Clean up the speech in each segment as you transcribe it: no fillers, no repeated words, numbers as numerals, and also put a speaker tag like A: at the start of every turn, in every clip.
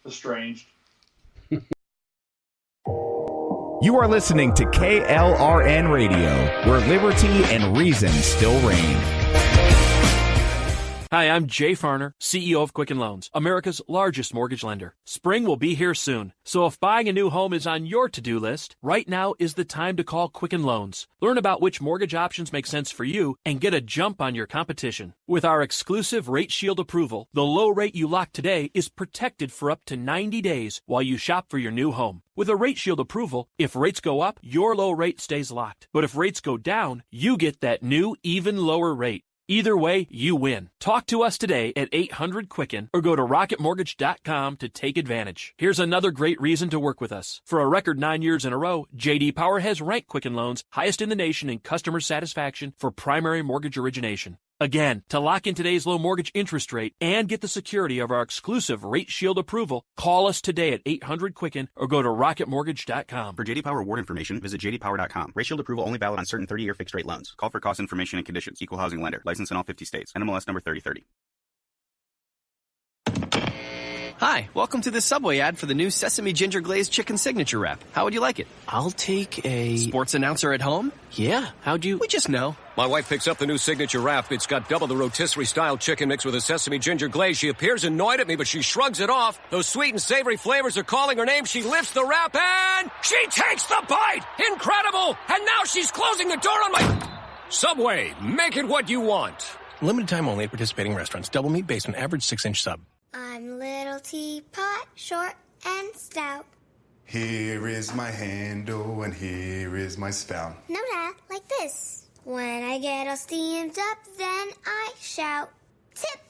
A: estranged.
B: You are listening to KLRN Radio, where liberty and reason still reign.
C: Hi, I'm Jay Farner, CEO of Quicken Loans, America's largest mortgage lender. Spring will be here soon, so if buying a new home is on your to-do list, right now is the time to call Quicken Loans. Learn about which mortgage options make sense for you and get a jump on your competition. With our exclusive Rate Shield approval, the low rate you lock today is protected for up to 90 days while you shop for your new home. With a Rate Shield approval, if rates go up, your low rate stays locked. But if rates go down, you get that new, even lower rate. Either way, you win. Talk to us today at 800-QUICKEN or go to rocketmortgage.com to take advantage. Here's another great reason to work with us. For a record 9 years in a row, J.D. Power has ranked Quicken Loans highest in the nation in customer satisfaction for primary mortgage origination. Again, to lock in today's low mortgage interest rate and get the security of our exclusive Rate Shield approval, call us today at 800-QUICKEN or go to rocketmortgage.com.
D: For J.D. Power award information, visit jdpower.com. Rate Shield approval only valid on certain 30-year fixed-rate loans. Call for cost information and conditions. Equal housing lender. License in all 50 states. NMLS number 3030.
E: Hi, welcome to this Subway ad for the new Sesame Ginger Glazed Chicken Signature Wrap. How would you like it?
F: I'll take a...
E: Sports announcer at home?
F: Yeah, how'd you...
E: We just know.
G: My wife picks up the new Signature Wrap. It's got double the rotisserie-style chicken mixed with a sesame ginger glaze. She appears annoyed at me, but she shrugs it off. Those sweet and savory flavors are calling her name. She lifts the wrap and... she takes the bite! Incredible! And now she's closing the door on my... Subway, make it what you want.
F: Limited time only at participating restaurants. Double meat based on average 6-inch sub.
H: I'm little teapot, short and stout.
I: Here is my handle and here is my spout.
H: No, Dad, like this. When I get all steamed up, then I shout, tip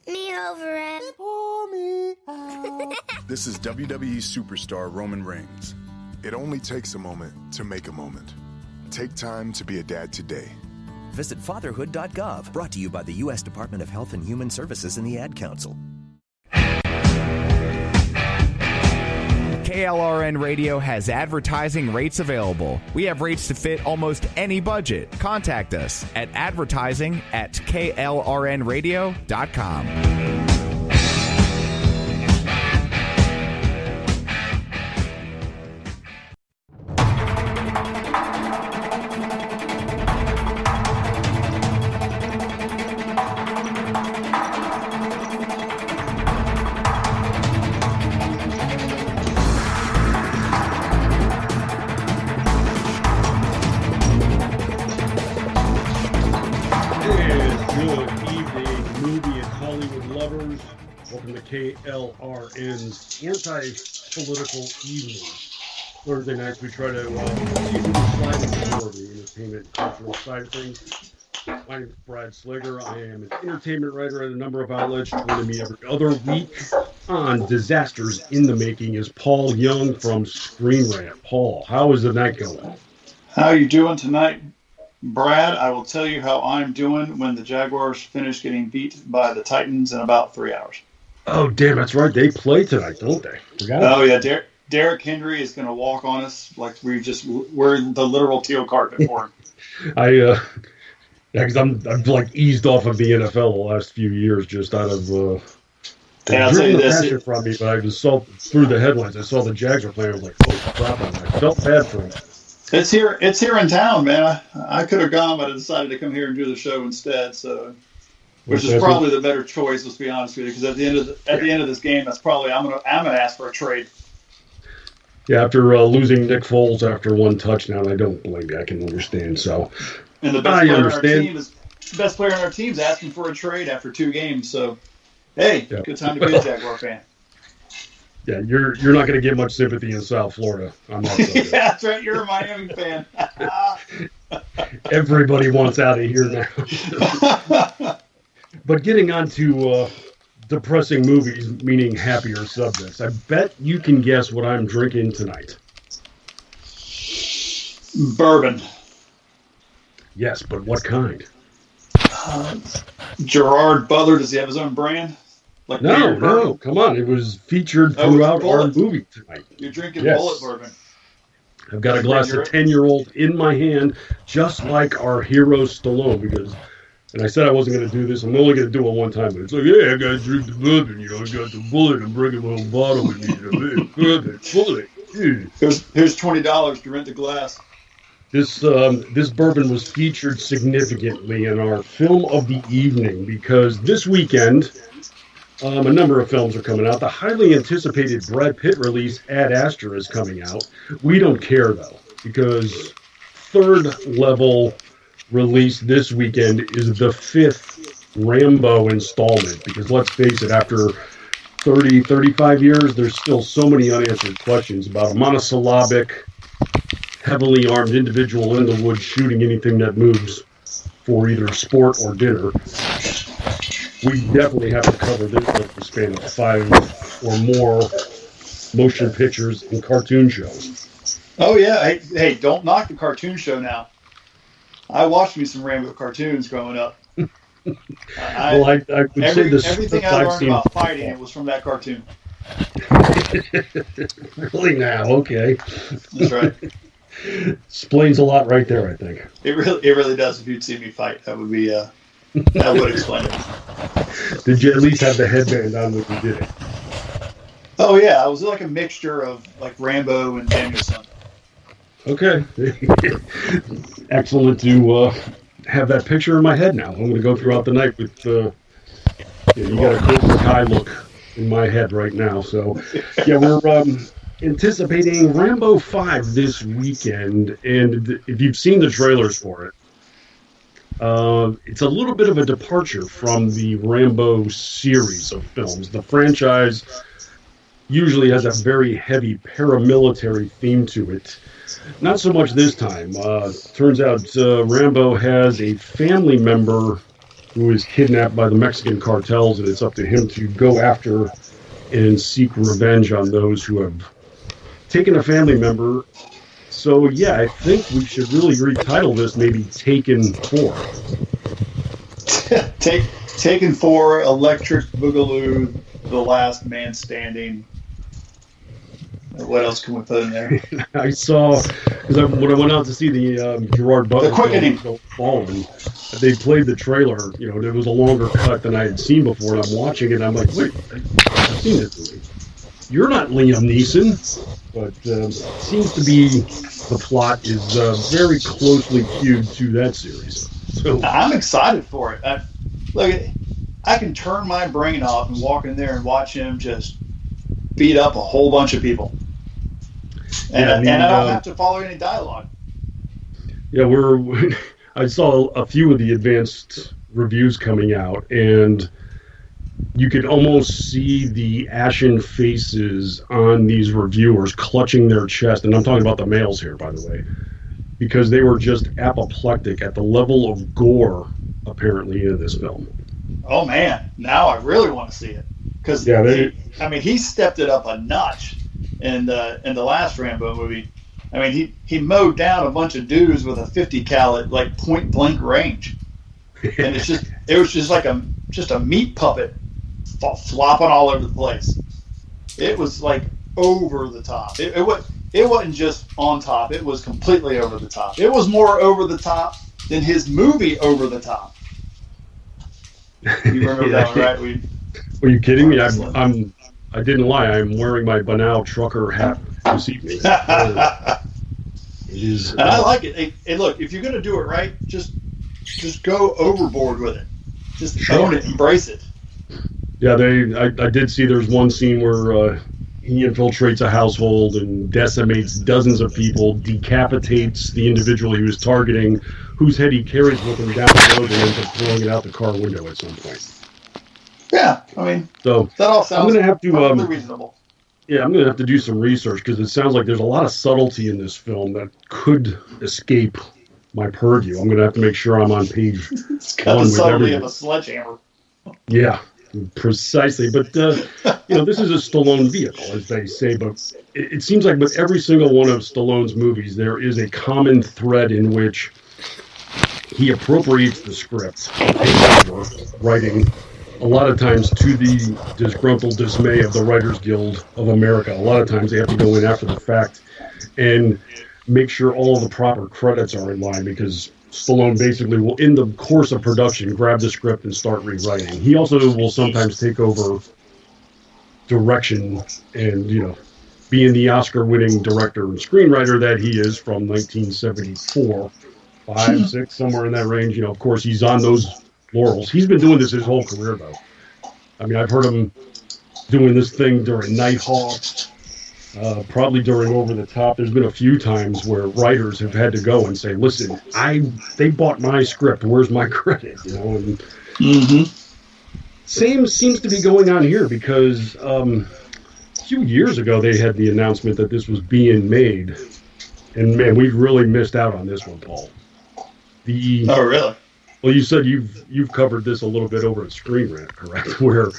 H: me over and pour me out.
I: This is WWE superstar Roman Reigns. It only takes a moment to make a moment. Take time to be a dad today.
J: Visit fatherhood.gov, brought to you by the U.S. Department of Health and Human Services and the Ad Council.
B: KLRN Radio has advertising rates available. We have rates to fit almost any budget. Contact us at advertising@klrnradio.com.
K: KLRN's anti-political evening. Thursday nights we try to see who can slide into more of the entertainment cultural side of things. My name is Brad Sliger. I am an entertainment writer at a number of outlets. Joining me every other week on Disasters in the Making is Paul Young from Screen Rant. Paul, how is the night going?
A: How are you doing tonight, Brad? I will tell you how I'm doing when the Jaguars finish getting beat by the Titans in about 3 hours.
K: Oh, damn, that's right. They play tonight, don't they?
A: Oh, yeah. Derrick Henry is going to walk on us like we're the literal teal carpet for him.
K: Because I've like eased off of the NFL the last few years just out of
A: I'll tell you this.
K: From me, but I just saw through the headlines. I saw the Jags were playing. I was like, oh, crap. I felt bad for them.
A: It's here in town, man. I could have gone, but I decided to come here and do the show instead, so... Which is probably the better choice, let's be honest with you, because at the end of this game, that's probably I'm gonna ask for a trade.
K: Yeah, after losing Nick Foles after one touchdown, I don't blame you. I can understand. So,
A: and the best player on our team is asking for a trade after 2 games. So, hey, Good time to be a Jaguar fan.
K: Yeah, you're not going to get much sympathy in South Florida. I'm not.
A: Yeah, that's right. You're a Miami fan.
K: Everybody wants out of here now. But getting on to depressing movies, meaning happier subjects, I bet you can guess what I'm drinking tonight.
A: Bourbon.
K: Yes, but what kind?
A: Gerard Butler, does he have his own brand? Like
K: no, come on. It was featured throughout our movie tonight.
A: You're drinking Bullet Bourbon.
K: I've got a glass of 10-year-old in my hand, just like our hero Stallone, because And I said I wasn't going to do this. I'm only going to do it one time. But it's like, yeah, I got to drink the bourbon. I got the bullet. I'm bringing my own bottle with me. Bullet.
A: Here's $20 to rent the glass.
K: This bourbon was featured significantly in our film of the evening because this weekend, a number of films are coming out. The highly anticipated Brad Pitt release, Ad Astra, is coming out. We don't care, though, because third level release this weekend is the 5th Rambo installment, because let's face it, after 30, 35 years, there's still so many unanswered questions about a monosyllabic, heavily armed individual in the woods shooting anything that moves for either sport or dinner. We definitely have to cover this over the span of 5 or more motion pictures and cartoon shows.
A: Oh, yeah. Hey, don't knock the cartoon show now. I watched me some Rambo cartoons growing up.
K: I would say this.
A: Everything I learned about fighting, it was from that cartoon.
K: Really now? Okay.
A: That's right.
K: Explains a lot right there, I think.
A: It really does. If you'd see me fight, that would be that would explain it.
K: Did you at least have the headband on when you did it?
A: Oh yeah, it was like a mixture of like Rambo and Danielson.
K: Okay. Excellent to have that picture in my head now. I'm going to go throughout the night with you got a Cobra Kai look in my head right now. So yeah, we're anticipating Rambo 5 this weekend, and if you've seen the trailers for it, it's a little bit of a departure from the Rambo series of films. The franchise usually has a very heavy paramilitary theme to it. Not so much this time. Turns out Rambo has a family member who is kidnapped by the Mexican cartels, and it's up to him to go after and seek revenge on those who have taken a family member. So yeah, I think we should really retitle this maybe Taken 4.
A: Taken 4, Electric Boogaloo, The Last Man Standing. What else can we put in there?
K: I saw, because when I went out to see the Gerard Butler
A: The Quickening.
K: Fallen, they played the trailer. You know, there was a longer cut than I had seen before, and I'm watching it, and I'm like, wait, I've seen this movie. You're not Liam Neeson. But it seems to be the plot is very closely cued to that series. So
A: I'm excited for it. Look, I can turn my brain off and walk in there and watch him just beat up a whole bunch of people. And I don't have to follow any dialogue.
K: Yeah, I saw a few of the advanced reviews coming out, and you could almost see the ashen faces on these reviewers clutching their chest, and I'm talking about the males here, by the way, because they were just apoplectic at the level of gore, apparently, in this film.
A: Oh, man. Now I really want to see it. Because, he stepped it up a notch in the last Rambo movie. I mean, he mowed down a bunch of dudes with a 50 cal at, like, point-blank range. And it was just like a meat puppet flopping all over the place. It was like over the top. It wasn't just on top. It was completely over the top. It was more over the top than his movie Over the Top. You remember that one, right?
K: Are you kidding me? I didn't lie. I'm wearing my Banal trucker hat this evening. And
A: I like it. Hey, look, if you're going to do it right, just go overboard with it. Just own it, embrace it.
K: Yeah, I did see there's one scene where he infiltrates a household and decimates dozens of people, decapitates the individual he was targeting, whose head he carries with him down the road and ends up throwing it out the car window at some point.
A: Yeah, I mean,
K: so
A: that all sounds
K: reasonable. Yeah, I'm going to have to do some research because it sounds like there's a lot of subtlety in this film that could escape my purview. I'm going to have to make sure I'm on page
A: It's got the subtlety of a sledgehammer.
K: Yeah, precisely. But, this is a Stallone vehicle, as they say. But it seems like with every single one of Stallone's movies, there is a common thread in which he appropriates the script, takes over writing, a lot of times to the disgruntled dismay of the Writers Guild of America. A lot of times they have to go in after the fact and make sure all of the proper credits are in line, because Stallone basically will, in the course of production, grab the script and start rewriting. He also will sometimes take over direction and, being the Oscar-winning director and screenwriter that he is from 1974, 5, 6, somewhere in that range. Of course, he's on those laurels. He's been doing this his whole career, though. I mean, I've heard him doing this thing during Nighthawk, probably during Over the Top. There's been a few times where writers have had to go and say, listen, they bought my script. Where's my credit? And same seems to be going on here because a few years ago they had the announcement that this was being made. And, man, we really missed out on this one, Paul.
A: Oh, really?
K: Well, you said you've covered this a little bit over at Screen Rant, correct? Where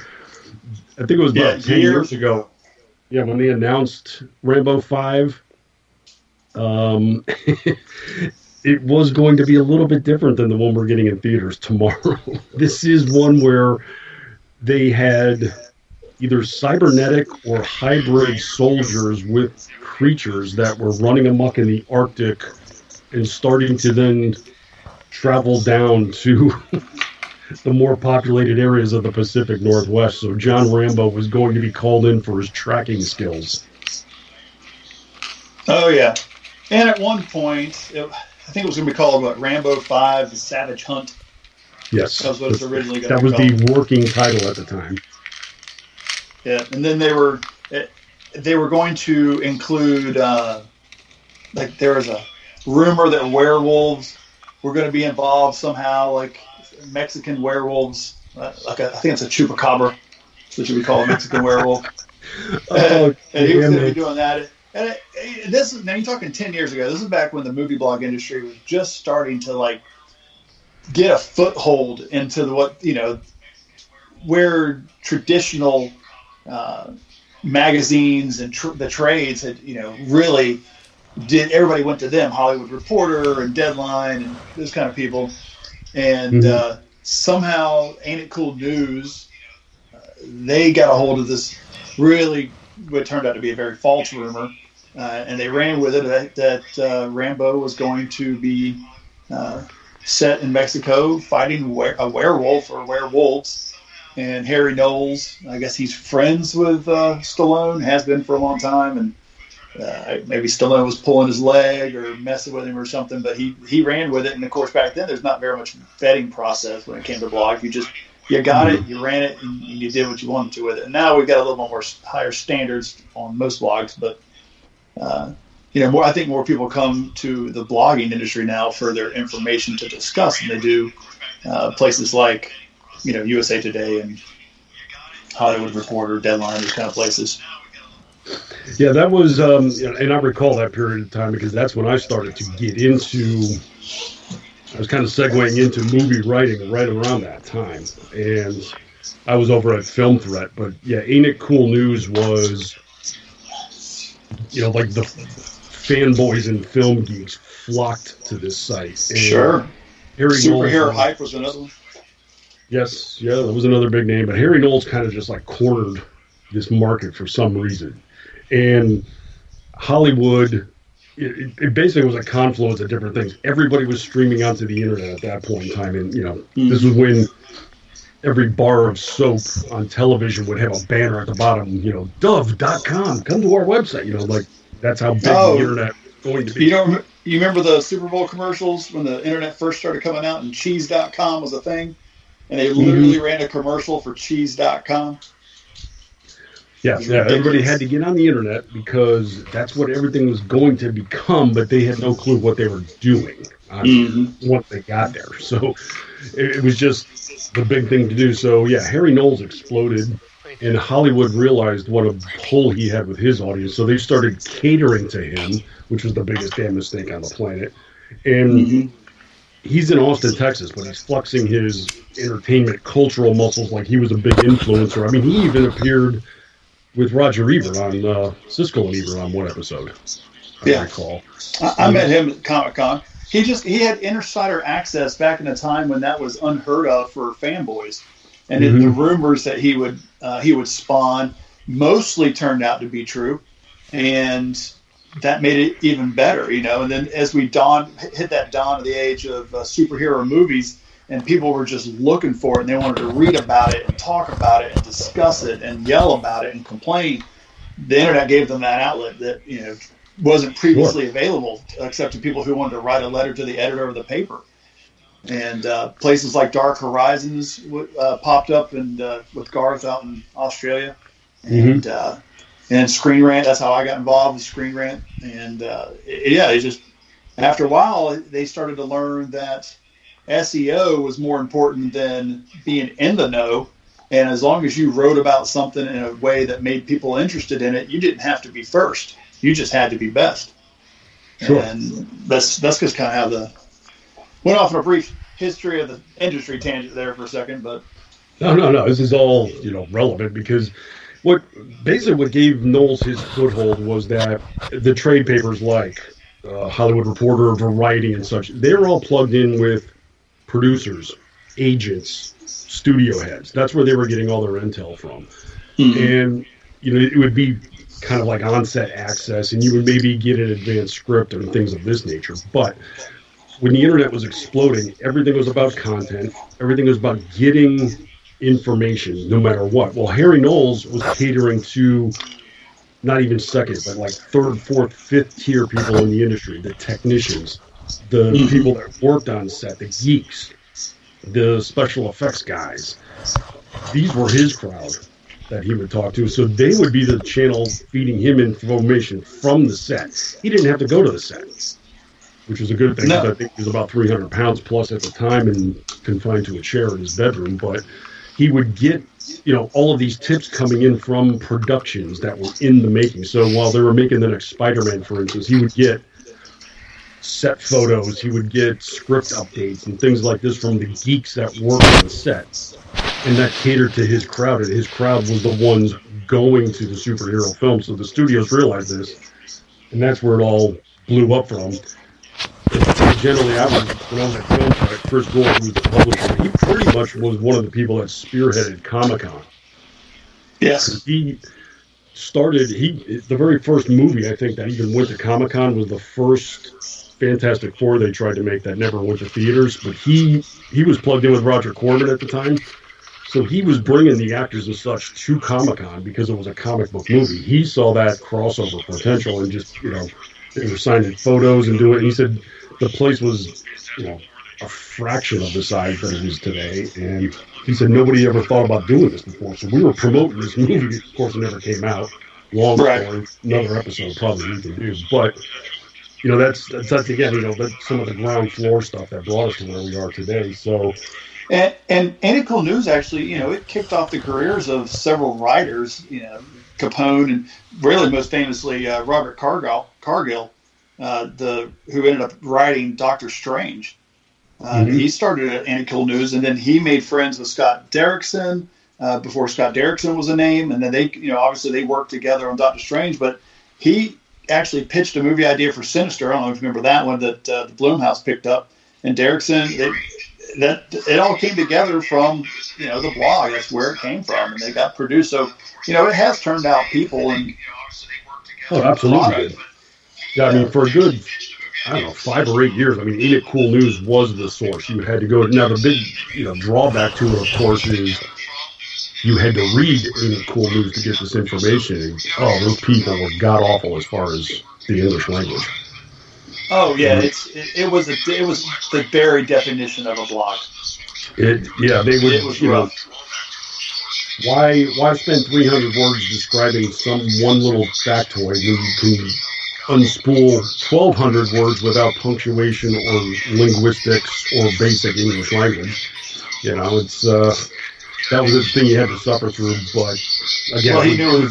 K: I think it was about 10 years ago. Yeah, when they announced Rambo 5, it was going to be a little bit different than the one we're getting in theaters tomorrow. This is one where they had either cybernetic or hybrid soldiers with creatures that were running amok in the Arctic and starting to then travel down to the more populated areas of the Pacific Northwest. So John Rambo was going to be called in for his tracking skills.
A: Oh, yeah. And at one point, I think it was going to be called, Rambo 5, The Savage Hunt.
K: Yes.
A: That was what it was originally going
K: to
A: be
K: called. That was the working title at the time.
A: Yeah, and then they were going to include, there was a rumor that werewolves were going to be involved somehow, like Mexican werewolves. I think it's a chupacabra, which we call a Mexican werewolf. And he was going to be doing that. And now you're talking 10 years ago. This is back when the movie blog industry was just starting to get a foothold into where traditional magazines and the trades had, really did. Everybody went to them, Hollywood Reporter and Deadline and those kind of people. And somehow Ain't It Cool News, they got a hold of this really what turned out to be a very false rumor. And they ran with it that Rambo was going to be set in Mexico fighting a werewolf or werewolves. And Harry Knowles, I guess he's friends with Stallone, has been for a long time. And maybe Stallone was pulling his leg or messing with him or something. But he ran with it. And, of course, back then there's not very much vetting process when it came to blog. You got it, you ran it, and you did what you wanted to with it. And now we've got a little more higher standards on most blogs. But, I think more people come to the blogging industry now for their information to discuss than they do places like, USA Today and Hollywood Reporter, Deadline, those kind of places.
K: Yeah, that was, and I recall that period of time because that's when I started to get into, I was kind of segueing into movie writing right around that time. And I was over at Film Threat, but yeah, Ain't It Cool News was, like the fanboys and film geeks flocked to this site. And
A: sure.
K: Superhero
A: Hype was another one.
K: Yes, yeah, that was another big name. But Harry Knowles kind of just cornered this market for some reason. And Hollywood, it basically was a confluence of different things. Everybody was streaming onto the internet at that point in time. And, this was when every bar of soap on television would have a banner at the bottom, Dove.com, come to our website. That's how big the internet was going to be.
A: You remember the Super Bowl commercials when the internet first started coming out and cheese.com was a thing? And they literally ran a commercial for cheese.com.
K: Yeah, everybody had to get on the internet because that's what everything was going to become, but they had no clue what they were doing once they got there. So it was just the big thing to do. So, yeah, Harry Knowles exploded, and Hollywood realized what a pull he had with his audience. So they started catering to him, which was the biggest damn mistake on the planet. And he's in Austin, Texas, but he's flexing his entertainment cultural muscles like he was a big influencer. I mean, he even appeared with Roger Ebert on Siskel and Ebert on one episode. I recall.
A: I met him at Comic-Con. He had insider access back in the time when that was unheard of for fanboys, and the rumors that he would spawn mostly turned out to be true, and that made it even better, you know. And then as we hit that dawn of the age of superhero movies, and people were just looking for it, and they wanted to read about it and talk about it and discuss it and yell about it and complain, the internet gave them that outlet that, you know, wasn't previously available except to people who wanted to write a letter to the editor of the paper. And places like Dark Horizons popped up, and with Garth out in Australia, and Screen Rant. That's how I got involved with Screen Rant. And it just, after a while, they started to learn that SEO was more important than being in the know. And as long as you wrote about something in a way that made people interested in it, you didn't have to be first. You just had to be best. Sure. And that's just kind of how went off on a brief history of the industry tangent there for a second, but
K: no. This is all, you know, relevant, because what gave Knowles his foothold was that the trade papers like Hollywood Reporter, Variety, and such, they were all plugged in with producers, agents, studio heads. That's where they were getting all their intel from. And, you know, it would be kind of like on-set access, and you would maybe get an advanced script and things of this nature. But when the internet was exploding, everything was about content. Everything was about getting information, no matter what. Well, Harry Knowles was catering to not even second, but like third, fourth, fifth tier people in the industry, the technicians, the people that worked on set, the geeks, the special effects guys. These were his crowd that he would talk to. So they would be the channel feeding him information from the set. He didn't have to go to the set, which was a good thing, because I think he was about 300 pounds plus at the time and confined to a chair in his bedroom. But he would get, you know, all of these tips coming in from productions that were in the making. So while they were making the next Spider-Man, for instance, he would get set photos, he would get script updates and things like this from the geeks that worked on the set. And that catered to his crowd, and his crowd was the ones going to the superhero film. So the studios realized this, and that's where it all blew up from. Generally, when I was at Filmstrike, Chris Gore, who was the publisher, he pretty much was one of the people that spearheaded Comic-Con.
A: Yes.
K: He started, the very first movie, I think, that even went to Comic-Con was the first Fantastic Four they tried to make that never went to theaters. But he was plugged in with Roger Corman at the time. So he was bringing the actors and such to Comic-Con because it was a comic book movie. He saw that crossover potential and just, you know, they were signing photos and doing it. And he said the place was, you know, a fraction of the size that it is today. And he said nobody ever thought about doing this before. So we were promoting this movie. Of course, it never came out. Long story, another episode probably we can do. But, you know, that's again, you know, that's some of the ground floor stuff that brought us to where we are today. So.
A: And Ain't It Cool News, actually, you know, it kicked off the careers of several writers, you know, Capone, and really most famously Robert Cargill, who ended up writing Doctor Strange. He started at Ain't It Cool News, and then he made friends with Scott Derrickson before Scott Derrickson was a name, and then they, you know, obviously they worked together on Doctor Strange, but he actually pitched a movie idea for Sinister. I don't know if you remember that one that the Blumhouse picked up, and Derrickson, that it all came together from, you know, the blog. That's where it came from, and they got produced. So, you know, it has turned out people. And
K: absolutely. Yeah, I mean, for a good, I don't know, 5 or 8 years, I mean, Ain't It Cool News was the source. You had to go. Now, the big, you know, drawback to it, of course, is you had to read Ain't It Cool News to get this information. And, those people were god awful as far as the English language.
A: Oh yeah, it was the very definition of a blog.
K: They would.
A: It was rough.
K: Why spend 300 words describing some one little factoid when you can unspool 1,200 words without punctuation or linguistics or basic English language? You know, it's that was the thing you had to suffer through. But again,
A: well, he knew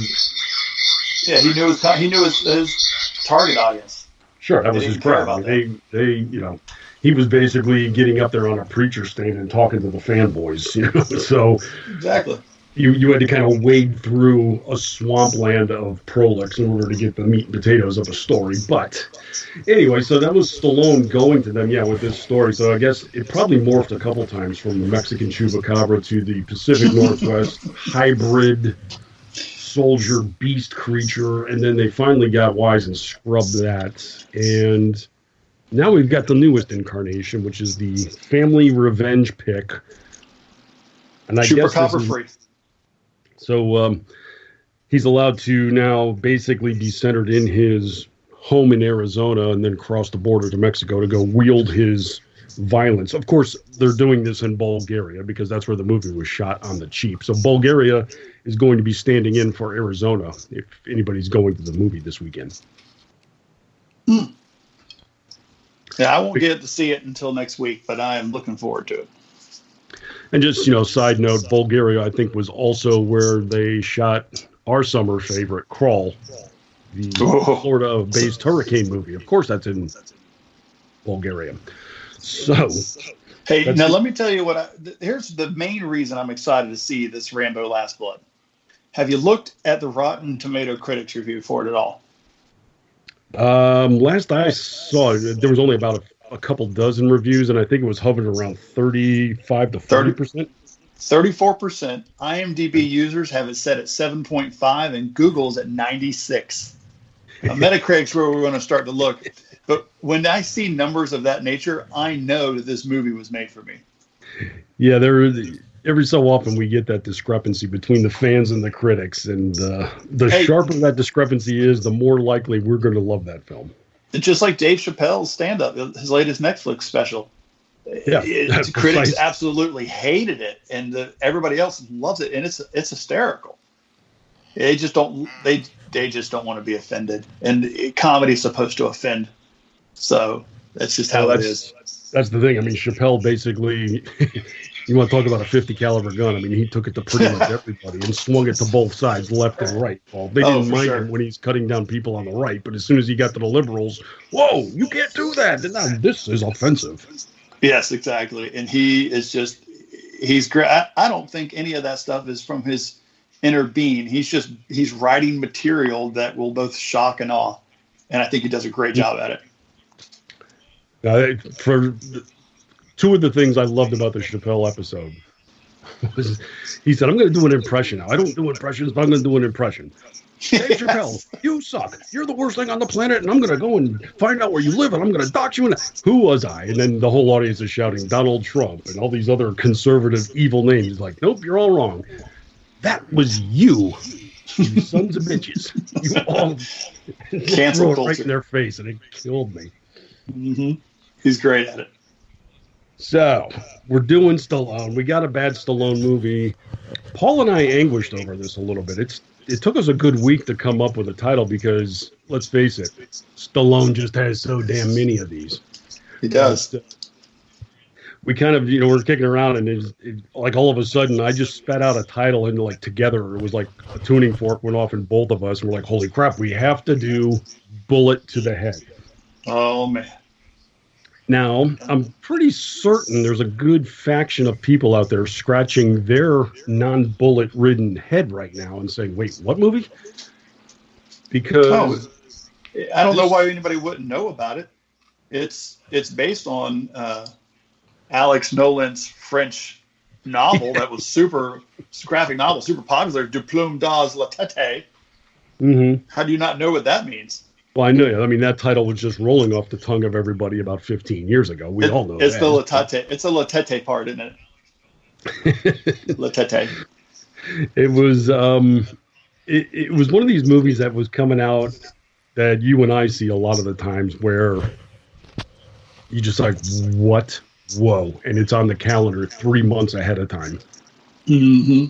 A: his target audience.
K: Sure, that was his crowd. They, you know, he was basically getting up there on a preacher stand and talking to the fanboys, you know. So
A: exactly,
K: you had to kind of wade through a swampland of prolix in order to get the meat and potatoes of a story. But anyway, so that was Stallone going to them, with this story. So I guess it probably morphed a couple times from the Mexican Chupacabra to the Pacific Northwest hybrid soldier beast creature, and then they finally got wise and scrubbed that. And now we've got the newest incarnation, which is the family revenge pick. And I guess
A: copper free.
K: So he's allowed to now basically be centered in his home in Arizona and then cross the border to Mexico to go wield his violence. Of course, they're doing this in Bulgaria because that's where the movie was shot on the cheap. So Bulgaria is going to be standing in for Arizona if anybody's going to the movie this weekend.
A: Yeah, I won't get to see it until next week, but I am looking forward to it.
K: And just, side note, Bulgaria, I think, was also where they shot our summer favorite, Crawl, the Florida-based hurricane movie. Of course, that's in Bulgaria. So,
A: hey, now let me tell you here's the main reason I'm excited to see this Rambo Last Blood. Have you looked at the Rotten Tomato critics review for it at all?
K: Last I saw, there was only about a couple dozen reviews, and I think it was hovering around 35 to 30%.
A: 34%. IMDb users have it set at 7.5, and Google's at 96. Metacritic's where we're going to start to look. But when I see numbers of that nature, I know that this movie was made for me.
K: Yeah, every so often we get that discrepancy between the fans and the critics, and the sharper that discrepancy is, the more likely we're going to love that film.
A: It's just like Dave Chappelle's stand-up, his latest Netflix special.
K: Yeah,
A: the critics absolutely hated it, and everybody else loves it, and it's hysterical. They just don't want to be offended, and comedy's supposed to offend. So that's just how it is.
K: That's the thing. I mean, Chappelle basically, you want to talk about a 50 caliber gun. I mean, he took it to pretty much everybody and swung it to both sides, left and right. Well, they didn't mind him when he's cutting down people on the right, but as soon as he got to the liberals, whoa, you can't do that. Now, this is offensive.
A: Yes, exactly. And he is he's great. I don't think any of that stuff is from his inner being. He's writing material that will both shock and awe. And I think he does a great job at it.
K: For two of the things I loved about the Chappelle episode was he said, I'm going to do an impression now. I don't do impressions, but I'm going to do an impression. Hey, Chappelle, you suck. You're the worst thing on the planet, and I'm going to go and find out where you live, and I'm going to dox you. Who was I? And then the whole audience is shouting Donald Trump and all these other conservative evil names. He's like, nope, you're all wrong. That was you sons of bitches. You all
A: cancel
K: threw it right in their face, and it killed me.
A: Mm-hmm. He's great at it.
K: So, we're doing Stallone. We got a bad Stallone movie. Paul and I anguished over this a little bit. It took us a good week to come up with a title because, let's face it, Stallone just has so damn many of these.
A: He does.
K: We kind of, we're kicking around, and it, like all of a sudden, I just spat out a title, and like together, it was like a tuning fork went off in both of us, and we're like, holy crap, we have to do Bullet to the Head.
A: Oh, man.
K: Now, I'm pretty certain there's a good faction of people out there scratching their non-bullet ridden head right now and saying, wait, what movie? Because
A: I don't know why anybody wouldn't know about it. It's based on Alex Nolan's French novel that was graphic novel, super popular, Diplôme dans la tête.
K: Mm-hmm.
A: How do you not know what that means?
K: Well, I know. I mean, that title was just rolling off the tongue of everybody about 15 years ago. We all know
A: it's
K: that.
A: The la tête. It's a la tête part, isn't it? La tête.
K: It was it was one of these movies that was coming out that you and I see a lot of the times where you just like, what? Whoa. And it's on the calendar 3 months ahead of time.
A: Mm-hmm.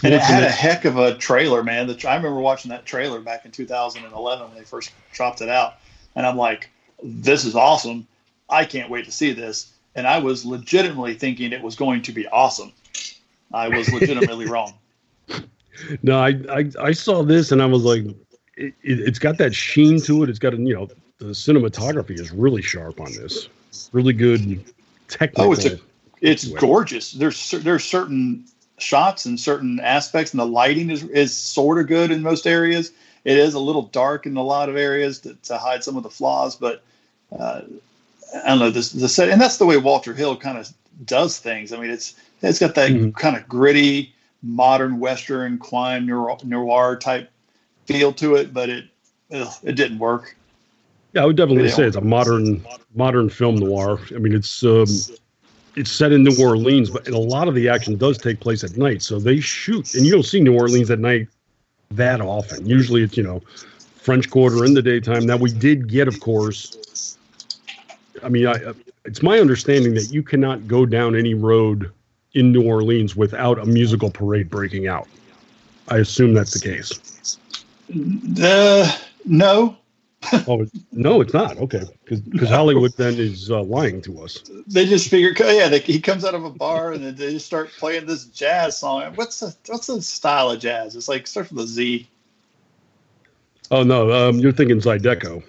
A: And it had a heck of a trailer, man. I remember watching that trailer back in 2011 when they first dropped it out. And I'm like, this is awesome. I can't wait to see this. And I was legitimately thinking it was going to be awesome. I was legitimately wrong.
K: No, I saw this and I was like, it's got that sheen to it. It's got, the cinematography is really sharp on this. Really good technical.
A: Oh, it's gorgeous. There's certain shots and certain aspects, and the lighting is sort of good in most areas. It is a little dark in a lot of areas to hide some of the flaws, but I don't know the set, and that's the way Walter Hill kind of does things. I mean, it's got that kind of gritty modern Western crime noir type feel to it, but it didn't work.
K: Yeah, I would definitely say it's a modern film noir. I mean, it's set in New Orleans, but a lot of the action does take place at night. So they shoot, and you don't see New Orleans at night that often. Usually it's, French Quarter in the daytime. Now, we did get, of course, I mean, it's my understanding that you cannot go down any road in New Orleans without a musical parade breaking out. I assume that's the case.
A: No.
K: Oh, no, it's not. Okay. Because Hollywood then is lying to us.
A: They just figure, he comes out of a bar and then they just start playing this jazz song. What's the style of jazz? It's like, starts with a Z.
K: Oh, no, you're thinking Zydeco.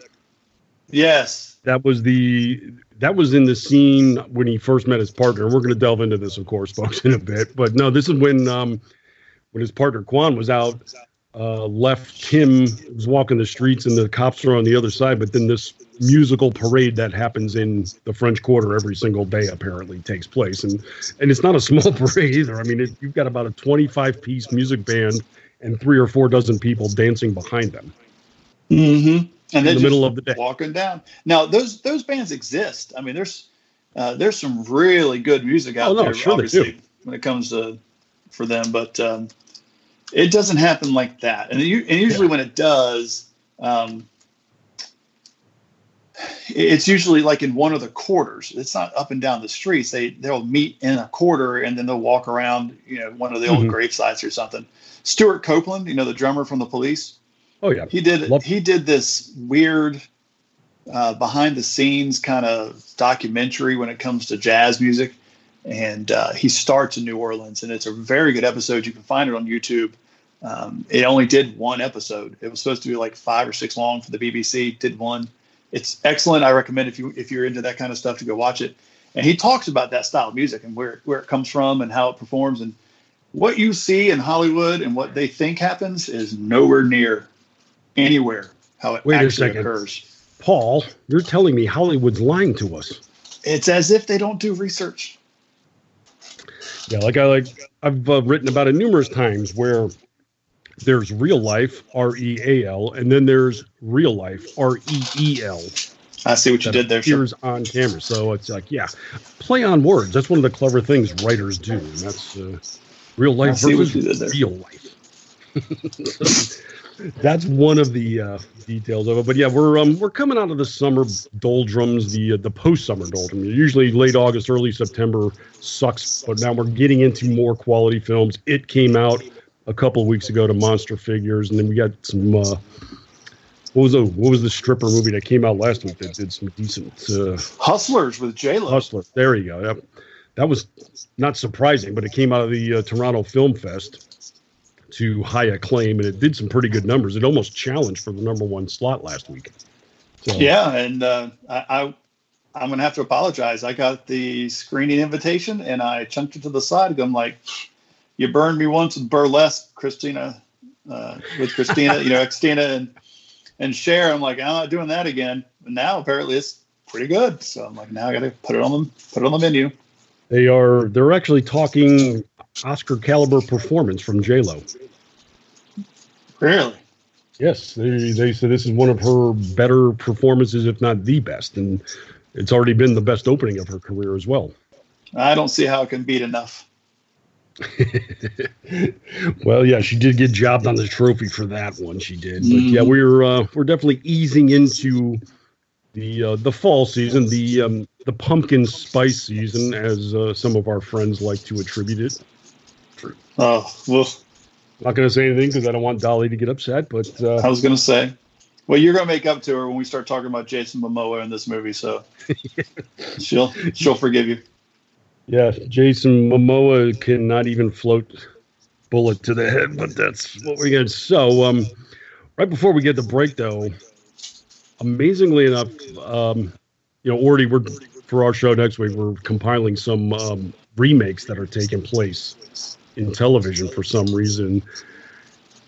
A: Yes.
K: That was in the scene when he first met his partner. We're going to delve into this, of course, folks, in a bit. But no, this is when his partner Quan was out, left him, was walking the streets, and the cops are on the other side. But then this musical parade that happens in the French Quarter every single day apparently takes place, and it's not a small parade either. I mean, you've got about a 25-piece music band and 3 or 4 dozen people dancing behind them.
A: Mm-hmm. And
K: in the middle of the day,
A: walking down. Now, those bands exist. I mean, there's some really good music out there,
K: sure
A: obviously, when it comes to for them. But it doesn't happen like that. And usually when it does, it's usually like in one of the quarters. It's not up and down the streets. They'll meet in a quarter and then they'll walk around, one of the old grave sites or something. Stuart Copeland, the drummer from the Police.
K: Oh yeah,
A: he did this weird behind the scenes kind of documentary when it comes to jazz music, and he starts in New Orleans, and it's a very good episode. You can find it on YouTube. It only did 1 episode. It was supposed to be like 5 or 6 long for the BBC. Did 1. It's excellent. I recommend if you're into that kind of stuff to go watch it. And he talks about that style of music and where it comes from and how it performs, and what you see in Hollywood and what they think happens is nowhere near anywhere how it actually occurs.
K: Paul, you're telling me Hollywood's lying to us.
A: It's as if they don't do research.
K: Yeah, I've written about it numerous times where there's real life, REAL, and then there's real life, REEL.
A: I see what you did there.
K: Appears on camera. So it's like, play on words. That's one of the clever things writers do. And that's real life versus real life. That's one of the details of it. But yeah, we're coming out of the summer doldrums, the post-summer doldrums. Usually late August, early September sucks, but now we're getting into more quality films. It came out a couple of weeks ago to Monster Figures, and then we got some what was the stripper movie that came out last week that did some decent
A: Hustlers with J-Lo.
K: Hustlers, there you go. Yep. That was not surprising, but it came out of the Toronto Film Fest to high acclaim, and it did some pretty good numbers. It almost challenged for the #1 slot last week. So.
A: Yeah, and I'm going to have to apologize. I got the screening invitation, and I chunked it to the side. I'm like, you burned me once with Burlesque, Christina, Christina and Cher. I'm like, I'm not doing that again. And now apparently it's pretty good. So I'm like, now I got to put it on the menu.
K: They're actually talking Oscar caliber performance from J-Lo.
A: Really?
K: Yes, they said this is one of her better performances, if not the best, and it's already been the best opening of her career as well.
A: I don't see how it can beat enough.
K: Well, yeah, she did get jobbed on the trophy for that one. She did, but yeah, we're definitely easing into the fall season, the pumpkin spice season, as some of our friends like to attribute it.
A: Oh, well.
K: Not going to say anything because I don't want Dolly to get upset, but
A: I was going to say, well, you're going to make up to her when we start talking about Jason Momoa in this movie, so she'll forgive you.
K: Yeah, Jason Momoa cannot even float bullet to the head, but that's what we get. So, right before we get the break, though, amazingly enough, already for our show next week, we're compiling some remakes that are taking place in television for some reason,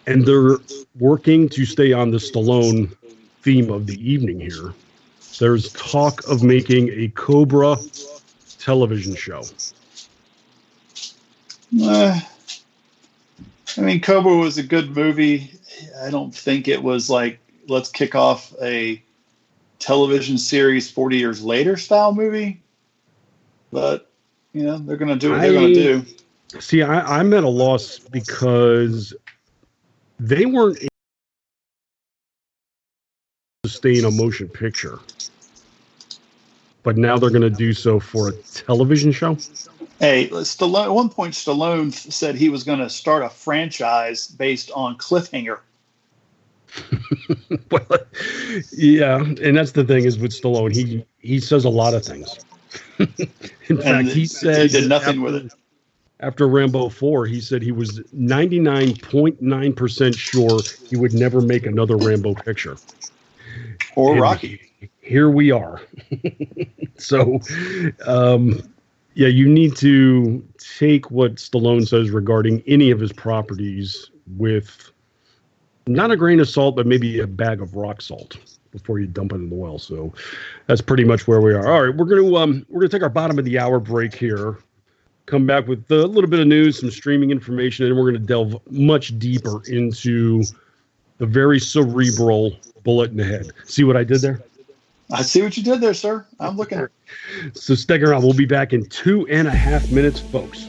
K: and they're working to stay on the Stallone theme of the evening here. There's talk of making a Cobra television show.
A: I mean, Cobra was a good movie. I don't think it was like, let's kick off a television series 40 years later style movie. But, they're going to do what they're going to do.
K: See, I'm at a loss because they weren't able to sustain a motion picture. But now they're going to do so for a television show?
A: Hey, Stallone, at one point, Stallone said he was going to start a franchise based on Cliffhanger.
K: Well, yeah, and that's the thing is with Stallone, he says a lot of things. In fact, he said
A: he did nothing with it.
K: After Rambo 4, he said he was 99.9% sure he would never make another Rambo picture.
A: Or
K: and
A: Rocky.
K: Here we are. So, yeah, you need to take what Stallone says regarding any of his properties with not a grain of salt, but maybe a bag of rock salt before you dump it in the well. So that's pretty much where we are. All right, we're gonna take our bottom of the hour break here. Come back with a little bit of news, some streaming information, and we're going to delve much deeper into the very cerebral bullet in the head. See what I did there?
A: I see what you did there, sir. I'm looking.
K: So stick around. We'll be back in 2.5 minutes, folks.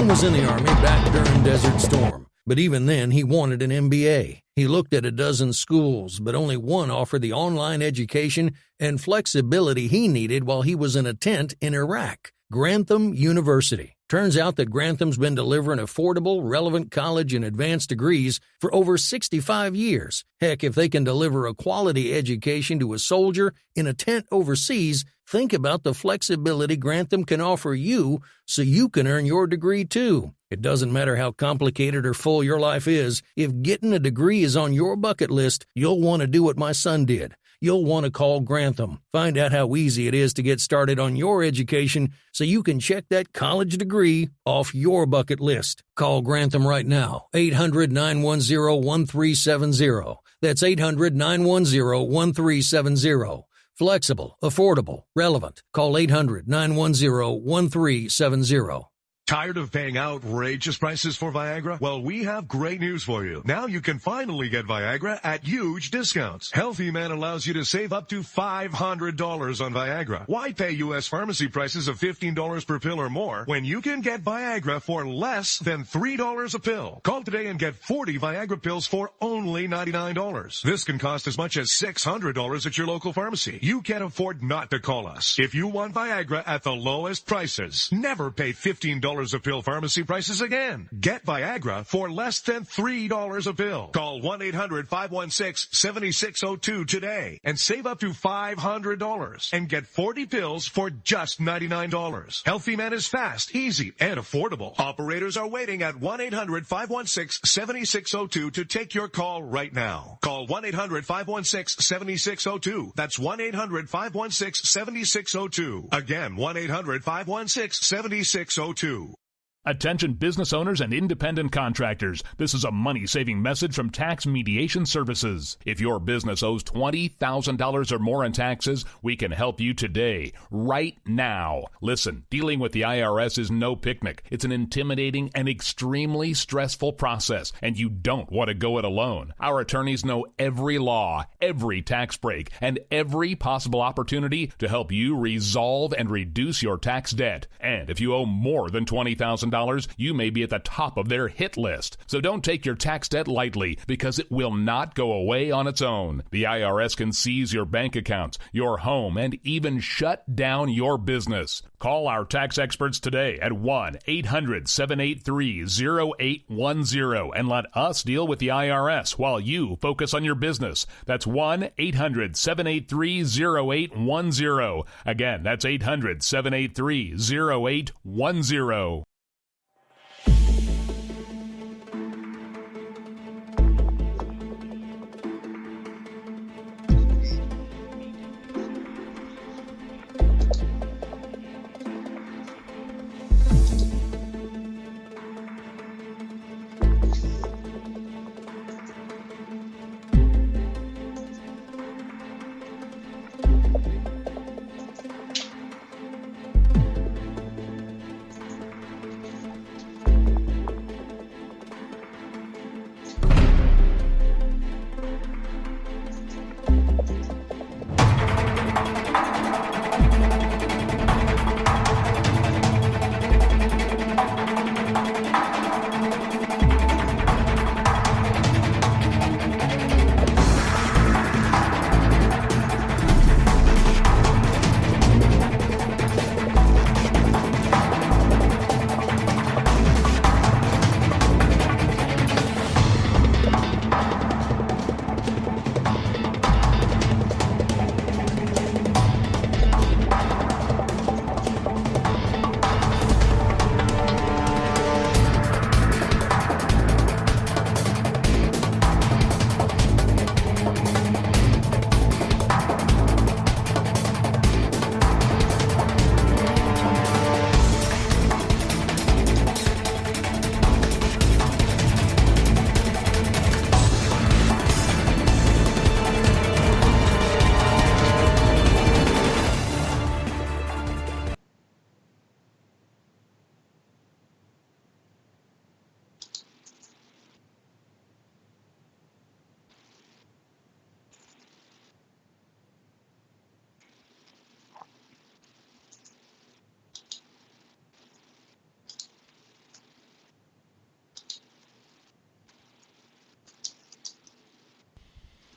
L: Was in the Army back during Desert Storm, but even then he wanted an MBA. He looked at a dozen schools, but only one offered the online education and flexibility he needed while he was in a tent in Iraq. Grantham University. Turns out that Grantham's been delivering affordable, relevant college and advanced degrees for over 65 years. Heck, if they can deliver a quality education to a soldier in a tent overseas, think about the flexibility Grantham can offer you so you can earn your degree too. It doesn't matter how complicated or full your life is, if getting a degree is on your bucket list, you'll want to do what my son did. You'll want to call Grantham. Find out how easy it is to get started on your education so you can check that college degree off your bucket list. Call Grantham right now, 800-910-1370. That's 800-910-1370. Flexible, affordable, relevant. Call 800-910-1370.
M: Tired of paying outrageous prices for Viagra? Well, we have great news for you. Now you can finally get Viagra at huge discounts. Healthy Man allows you to save up to $500 on Viagra. Why pay U.S. pharmacy prices of $15 per pill or more when you can get Viagra for less than $3 a pill? Call today and get 40 Viagra pills for only $99. This can cost as much as $600 at your local pharmacy. You can't afford not to call us. If you want Viagra at the lowest prices, never pay $15 a pill pharmacy prices again. Get Viagra for less than $3 a pill. Call 1-800-516-7602 today and save up to $500 and get 40 pills for just $99. Healthy Man is fast, easy, and affordable. Operators are waiting at 1-800-516-7602 to take your call right now. Call 1-800-516-7602. That's 1-800-516-7602. Again, 1-800-516-7602.
N: Attention business owners and independent contractors. This is a money-saving message from Tax Mediation Services. If your business owes $20,000 or more in taxes, we can help you today, right now. Listen, dealing with the IRS is no picnic. It's an intimidating and extremely stressful process, and you don't want to go it alone. Our attorneys know every law, every tax break, and every possible opportunity to help you resolve and reduce your tax debt. And if you owe more than $20,000, you may be at the top of their hit list. So don't take your tax debt lightly, because it will not go away on its own. The IRS can seize your bank accounts, your home, and even shut down your business. Call our tax experts today at 1-800-783-0810 and let us deal with the IRS while you focus on your business. That's 1-800-783-0810. Again, that's 800-783-0810.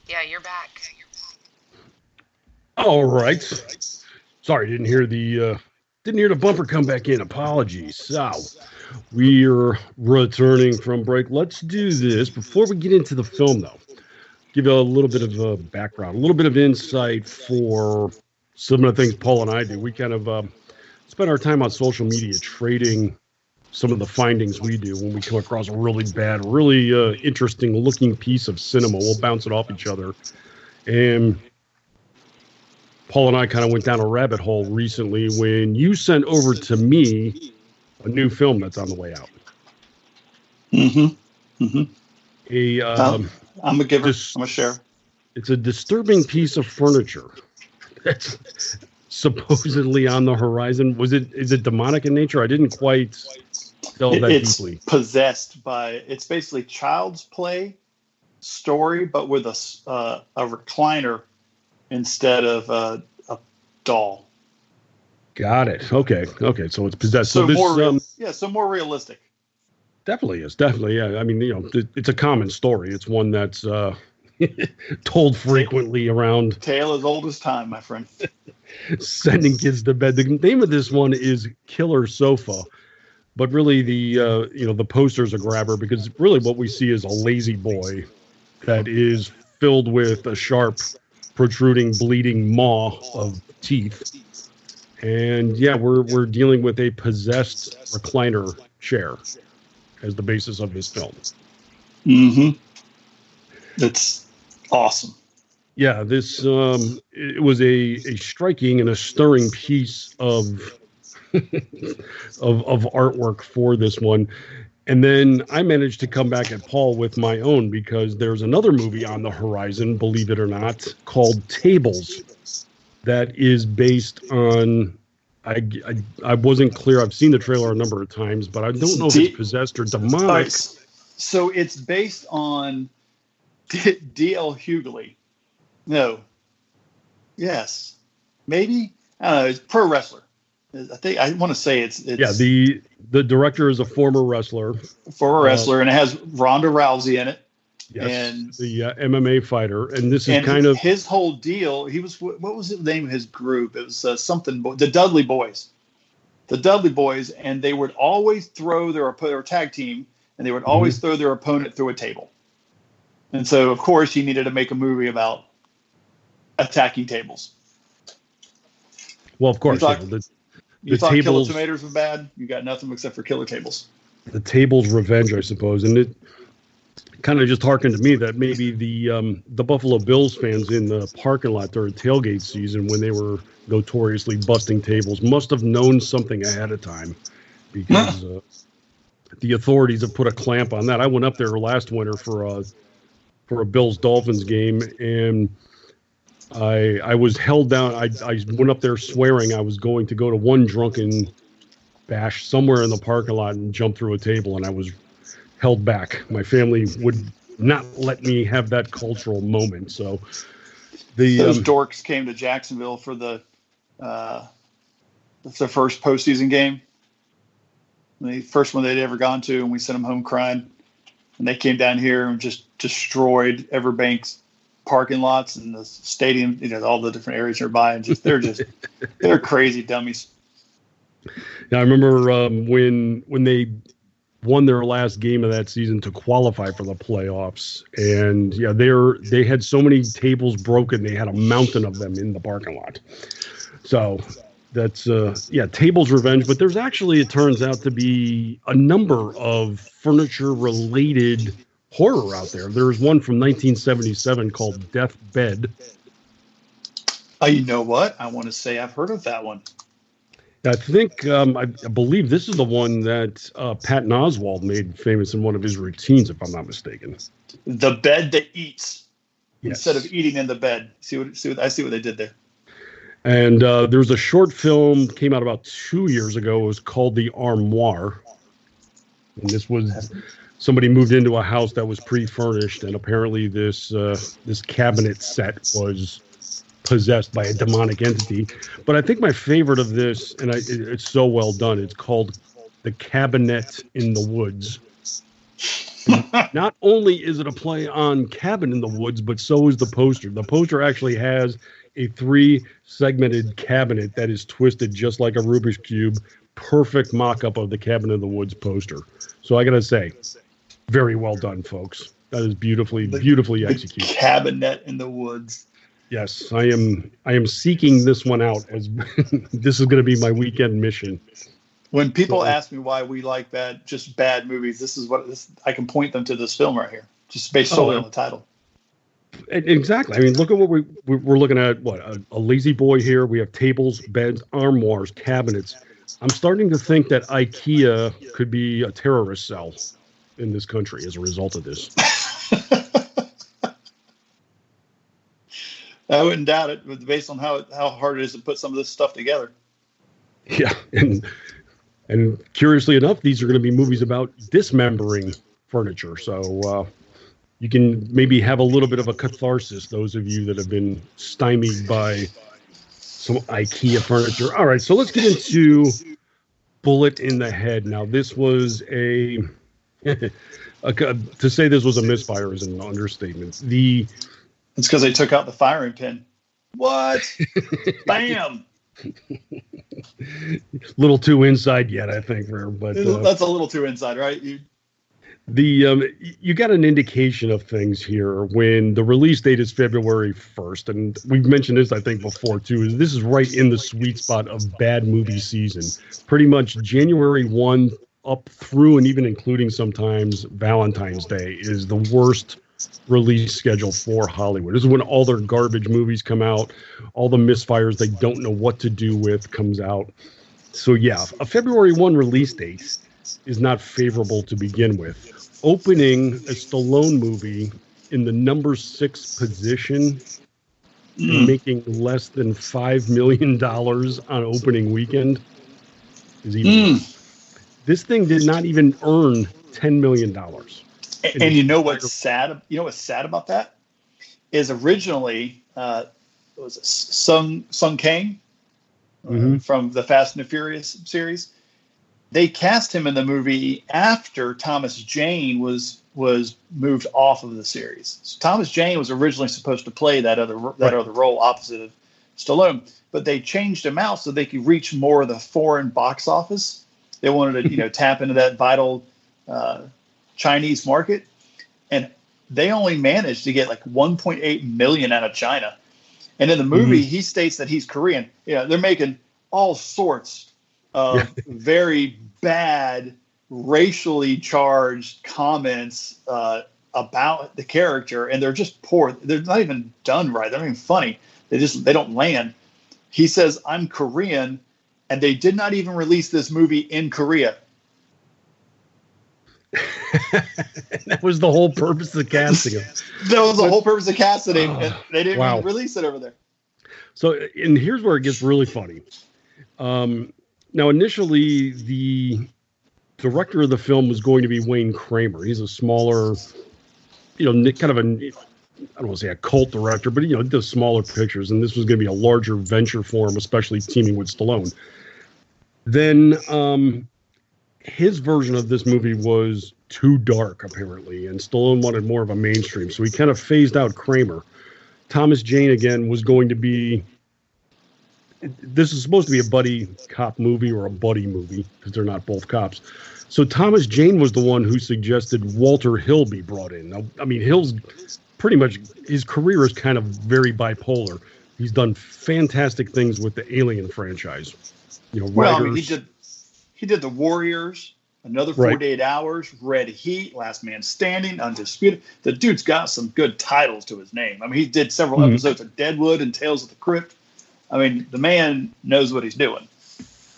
O: Yeah, you're back.
K: All right. Sorry, didn't hear the bumper come back in. Apologies. So we're returning from break. Let's do this before we get into the film, though. Give you a little bit of a background, a little bit of insight for some of the things Paul and I do. We kind of spend our time on social media trading some of the findings we do when we come across a really bad, really interesting looking piece of cinema. We'll bounce it off each other. And Paul and I kind of went down a rabbit hole recently when you sent over to me a new film that's on the way out.
A: Mm-hmm. Mm-hmm. I'm a giver. I'm a share.
K: It's a disturbing piece of furniture that's supposedly on the horizon. Is it demonic in nature? I didn't quite delve that deeply.
A: It's possessed by. It's basically child's play story, but with a recliner instead of a doll.
K: Got it. Okay. So it's possessed.
A: So this, more realistic.
K: Definitely is. Definitely, yeah. I mean, it's a common story. It's one that's told frequently around.
A: Tale as old as time, my friend.
K: Sending kids to bed. The name of this one is Killer Sofa, but really the poster's a grabber because really what we see is a lazy boy that is filled with a sharp, protruding, bleeding maw of teeth. And yeah, we're dealing with a possessed recliner chair as the basis of this film.
A: Mm-hmm. That's awesome.
K: Yeah, this it was a striking and a stirring piece of of artwork for this one. And then I managed to come back at Paul with my own, because there's another movie on the horizon, believe it or not, called Tables, that is based on, I wasn't clear. I've seen the trailer a number of times, but I don't know if it's possessed or demonic.
A: So it's based on D.L. Hughley. No. Yes. Maybe? I don't know. It's pro wrestler. I want to say it's
K: yeah, the director is a former wrestler.
A: And it has Ronda Rousey in it.
K: Yes,
A: and
K: the MMA fighter. And this is kind of
A: his whole deal. He was, what was the name of his group? It was the Dudley Boys. The Dudley Boys, and they would always throw their tag team, and they would always throw their opponent through a table. And so, of course, he needed to make a movie about attacking tables.
K: Well, of course,
A: you thought Killer Tomatoes were bad? You got nothing except for Killer Tables.
K: The Tables Revenge, I suppose. And it kind of just harkened to me that maybe the Buffalo Bills fans in the parking lot during tailgate season, when they were notoriously busting tables, must have known something ahead of time, because the authorities have put a clamp on that. I went up there last winter for a Bills-Dolphins game, and I was held down. I went up there swearing I was going to go to one drunken bash somewhere in the parking lot and jump through a table, and I was held back. My family would not let me have that cultural moment. So those
A: dorks came to Jacksonville for that's their first postseason game. The first one they'd ever gone to, and we sent them home crying. And they came down here and just destroyed Everbank's parking lots and the stadium, all the different areas nearby, and they're crazy dummies.
K: Yeah, I remember when they won their last game of that season to qualify for the playoffs, and yeah, they had so many tables broken, they had a mountain of them in the parking lot. So that's Tables Revenge. But there's actually, it turns out to be a number of furniture related horror out there. There's one from 1977 called Death Bed.
A: You know what? I want to say I've heard of that one.
K: I think, I believe this is the one that Patton Oswalt made famous in one of his routines, if I'm not mistaken.
A: The bed that eats,
K: yes,
A: instead of eating in the bed. I see what they did there.
K: And there's a short film came out about 2 years ago. It was called The Armoire. And this was somebody moved into a house that was pre-furnished, and apparently this cabinet set was possessed by a demonic entity. But I think my favorite of this, and it's so well done, it's called The Cabinet in the Woods. Not only is it a play on Cabin in the Woods, but so is the poster. The poster actually has a 3-segmented cabinet that is twisted just like a Rubik's Cube. Perfect mock-up of the Cabin in the Woods poster. So I gotta say, very well done, folks. That is beautifully executed.
A: Cabinet in the Woods.
K: Yes, I am seeking this one out, as this is going to be my weekend mission.
A: When people ask me why we like bad movies, I can point them to this film right here, just based solely on the title.
K: Exactly. I mean, look at what we're looking at. What a lazy boy here. We have tables, beds, armoires, cabinets. I'm starting to think that IKEA could be a terrorist cell in this country as a result of this.
A: I wouldn't doubt it, but based on how hard it is to put some of this stuff together.
K: Yeah, and curiously enough, these are going to be movies about dismembering furniture. So you can maybe have a little bit of a catharsis, those of you that have been stymied by some IKEA furniture. All right, so let's get into Bullet in the Head. Now, this was to say this was a misfire is an understatement.
A: It's because they took out the firing pin. What? Bam!
K: Little too inside yet, I think. But
A: that's a little too inside, right?
K: You got an indication of things here when the release date is February 1st, and we've mentioned this, I think, before too. This is right in the sweet spot of bad movie season. Pretty much January 1 up through and even including sometimes Valentine's Day is the worst release schedule for Hollywood. This is when all their garbage movies come out, all the misfires they don't know what to do with comes out. So yeah, a February 1 release date is not favorable to begin with. Opening a Stallone movie in the number 6 position and making less than $5 million on opening weekend is even worse. This thing did not even earn $10 million.
A: And you know what's sad? You know what's sad about that is originally was it Sung Kang from the Fast and the Furious series. They cast him in the movie after Thomas Jane was moved off of the series. So Thomas Jane was originally supposed to play that other role opposite of Stallone, but they changed him out so they could reach more of the foreign box office. They wanted to tap into that vital Chinese market, and they only managed to get like 1.8 million out of China. And in the movie, he states that he's Korean. They're making all sorts of very bad, racially charged comments about the character, and they're just poor. They're not even done right. They're not even funny. They don't land. He says, "I'm Korean," and they did not even release this movie in Korea.
K: That was the whole purpose of casting him.
A: That was the whole purpose of casting him, and they didn't even release it over there.
K: So, and here's where it gets really funny. Now, initially, the director of the film was going to be Wayne Kramer. He's a smaller, kind of I don't want to say a cult director, but, he does smaller pictures. And this was going to be a larger venture for him, especially teaming with Stallone. Then his version of this movie was too dark, apparently. And Stallone wanted more of a mainstream. So he kind of phased out Kramer. Thomas Jane, again, was going to be... This is supposed to be a buddy cop movie or a buddy movie because they're not both cops. So Thomas Jane was the one who suggested Walter Hill be brought in. Now, I mean, Hill's pretty much, his career is kind of very bipolar. He's done fantastic things with the Alien franchise.
A: Well, I mean, he did The Warriors, Another 48 Hours, Red Heat, Last Man Standing, Undisputed. The dude's got some good titles to his name. I mean, he did several episodes of Deadwood and Tales of the Crypt. I mean, the man knows what he's doing.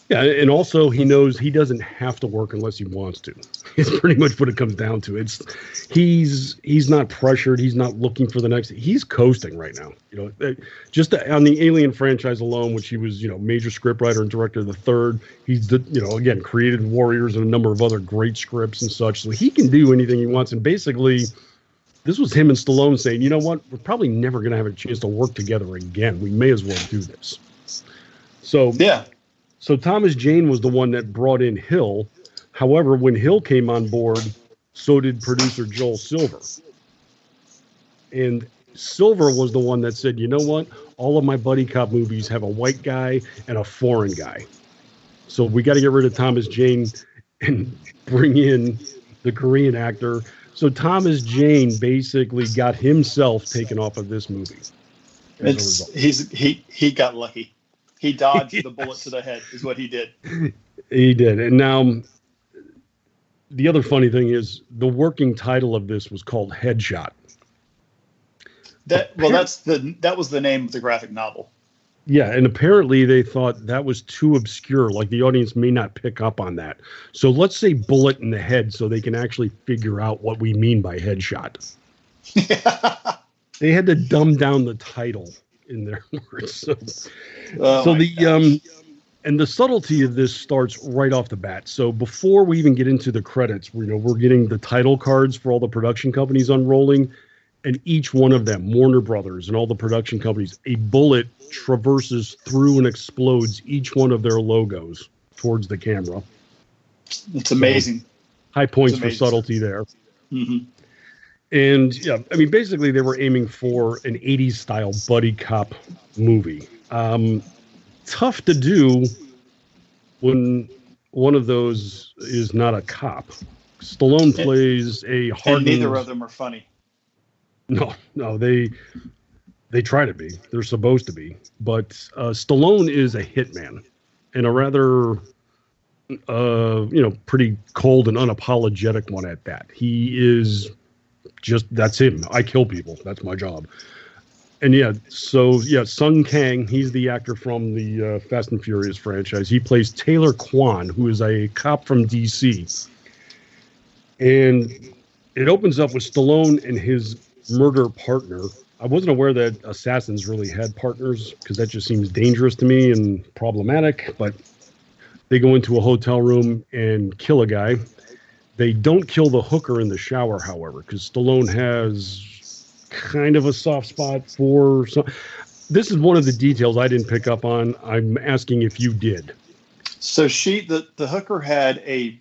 K: Yeah, and also he knows he doesn't have to work unless he wants to. It's pretty much what it comes down to. He's not pressured. He's not looking for the next. He's coasting right now. Just on the Alien franchise alone, which he was, major scriptwriter and director of the third. He's again created Warriors and a number of other great scripts and such. So he can do anything he wants. And basically, this was him and Stallone saying, you know what, we're probably never going to have a chance to work together again. We may as well do this. So Thomas Jane was the one that brought in Hill. However, when Hill came on board, so did producer Joel Silver. And Silver was the one that said, you know what, all of my buddy cop movies have a white guy and a foreign guy. So we got to get rid of Thomas Jane and bring in the Korean actor. So Thomas Jane basically got himself taken off of this movie.
A: He got lucky. He dodged the bullet to the head is what he did.
K: He did. And now the other funny thing is the working title of this was called Headshot.
A: That was the name of the graphic novel.
K: Yeah, and apparently they thought that was too obscure, like the audience may not pick up on that. So let's say bullet in the head so they can actually figure out what we mean by headshot. They had to dumb down the title in their words. And the subtlety of this starts right off the bat. So before we even get into the credits, we're getting the title cards for all the production companies unrolling. And each one of them, Warner Brothers and all the production companies, a bullet traverses through and explodes each one of their logos towards the camera.
A: It's amazing.
K: High points for subtlety there.
A: Mm-hmm.
K: And yeah, I mean, basically they were aiming for an 80s style buddy cop movie. Tough to do when one of those is not a cop. Stallone plays a hardened...
A: And neither of them are funny.
K: No, they try to be. They're supposed to be. But Stallone is a hitman and a rather, pretty cold and unapologetic one at that. He is just, that's him. I kill people. That's my job. And Sung Kang, he's the actor from the Fast and Furious franchise. He plays Taylor Kwan, who is a cop from D.C. And it opens up with Stallone and his murder partner. I wasn't aware that assassins really had partners because that just seems dangerous to me and problematic. But they go into a hotel room and kill a guy. They don't kill the hooker in the shower, however, because Stallone has kind of a soft spot for some. This is one of the details I didn't pick up on. I'm asking if you did.
A: So the hooker had a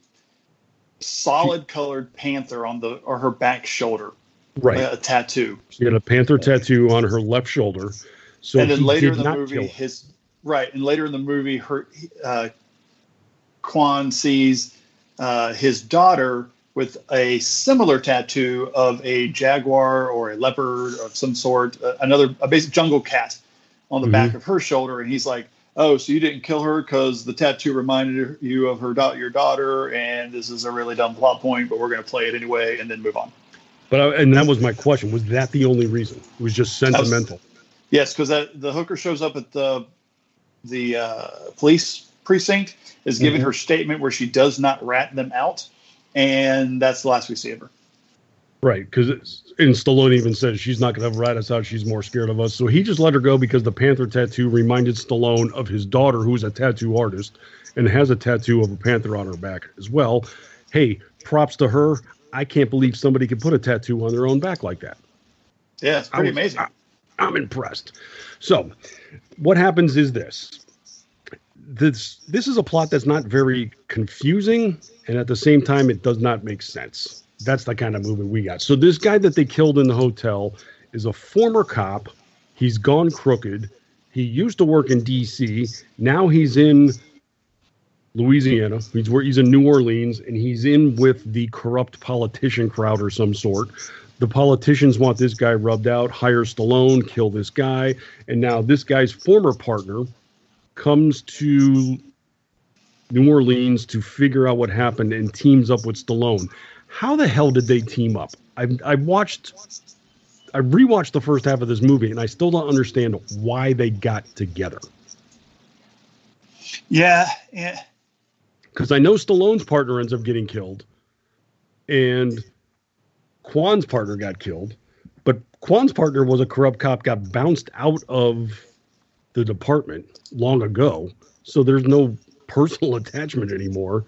A: solid colored panther on her back shoulder,
K: right?
A: A tattoo.
K: She had a panther tattoo on her left shoulder. So
A: and then later in the movie, Quan sees his daughter with a similar tattoo of a jaguar or a leopard of some sort, a basic jungle cat on the back of her shoulder. And he's like, oh, so you didn't kill her because the tattoo reminded you of your daughter, and this is a really dumb plot point, but we're going to play it anyway and then move on.
K: And that was my question. Was that the only reason? It was just sentimental?
A: Yes, because the hooker shows up at the police precinct, is giving her statement where she does not rat them out. And that's the last we see of her.
K: Right, because Stallone even says she's not going to rat us out. She's more scared of us. So he just let her go because the panther tattoo reminded Stallone of his daughter, who's a tattoo artist and has a tattoo of a panther on her back as well. Hey, props to her. I can't believe somebody could put a tattoo on their own back like that.
A: Yeah, it's pretty amazing.
K: I'm impressed. So what happens is this. This is a plot that's not very confusing, and at the same time, it does not make sense. That's the kind of movie we got. So this guy that they killed in the hotel is a former cop. He's gone crooked. He used to work in D.C. Now he's in Louisiana. He's in New Orleans, and he's in with the corrupt politician crowd or some sort. The politicians want this guy rubbed out, hire Stallone, kill this guy, and now this guy's former partner comes to New Orleans to figure out what happened and teams up with Stallone. How the hell did they team up? I rewatched the first half of this movie, and I still don't understand why they got together.
A: Yeah.
K: Because I know Stallone's partner ends up getting killed, and Kwan's partner got killed, but Kwan's partner was a corrupt cop, got bounced out of the department long ago, so there's no personal attachment anymore.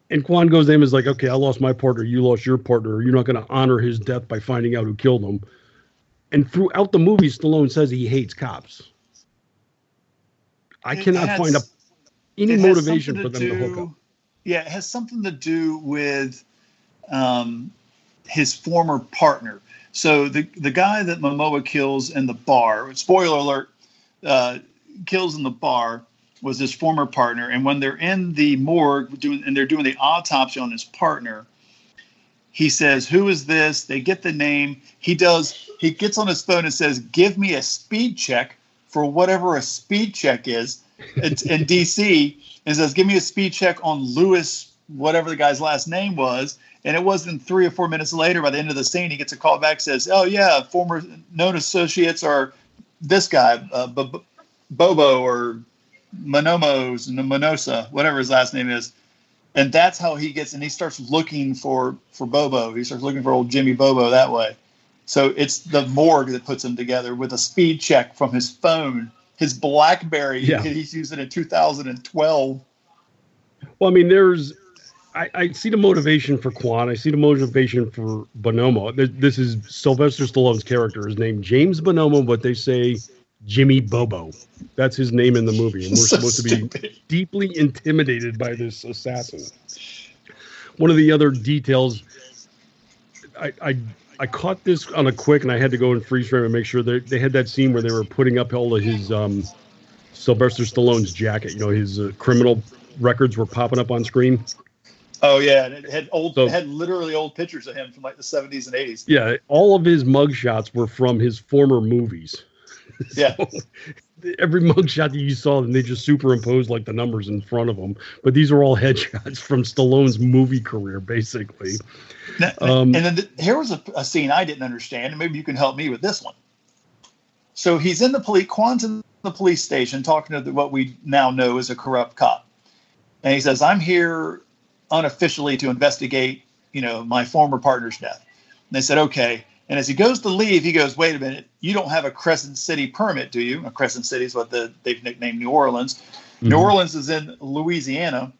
K: And Kwan goes to him and is like, okay, I lost my partner, you lost your partner, you're not going to honor his death by finding out who killed him. And throughout the movie, Stallone says he hates cops. I cannot find any motivation for them to hook up.
A: Yeah, it has something to do with his former partner. So the guy that Momoa kills in the bar, spoiler alert, kills in the bar, was his former partner. And when they're in the morgue they're doing the autopsy on his partner, he says, who is this? They get the name. He gets on his phone and says, give me a speed check for whatever a speed check is in DC, and says, give me a speed check on Lewis, whatever the guy's last name was. And it wasn't 3 or 4 minutes later, by the end of the scene, he gets a call back, says, oh yeah, former known associates are this guy, Bobo or Manosa, whatever his last name is. And that's how he gets, and he starts looking for Bobo. He starts looking for old Jimmy Bobo that way. So it's the morgue that puts him together with a speed check from his phone, his BlackBerry. Yeah. He's using in 2012.
K: Well, I mean, I see the motivation for Kwan. I see the motivation for Bonomo. This is Sylvester Stallone's character is named James Bonomo, but they say Jimmy Bobo. That's his name in the movie. And we're supposed to be deeply intimidated by this assassin. One of the other details, I caught this on a quick, and I had to go in freeze frame and make sure that they had that scene where they were putting up all of his Sylvester Stallone's jacket. You know, his criminal records were popping up on screen.
A: Oh yeah, and it had literally old pictures of him from like the 70s and 80s.
K: Yeah, all of his mugshots were from his former movies.
A: Yeah.
K: So, every mugshot that you saw, and they just superimposed like the numbers in front of them. But these are all headshots from Stallone's movie career, basically.
A: And then here was a scene I didn't understand, and maybe you can help me with this one. So he's in the police. Quan's in the police station talking to what we now know is a corrupt cop, and he says, "I'm here unofficially to investigate, my former partner's death." And they said, "Okay." And as he goes to leave, he goes, "Wait a minute, you don't have a Crescent City permit, do you?" Crescent City is what they've nicknamed New Orleans. Mm-hmm. New Orleans is in Louisiana.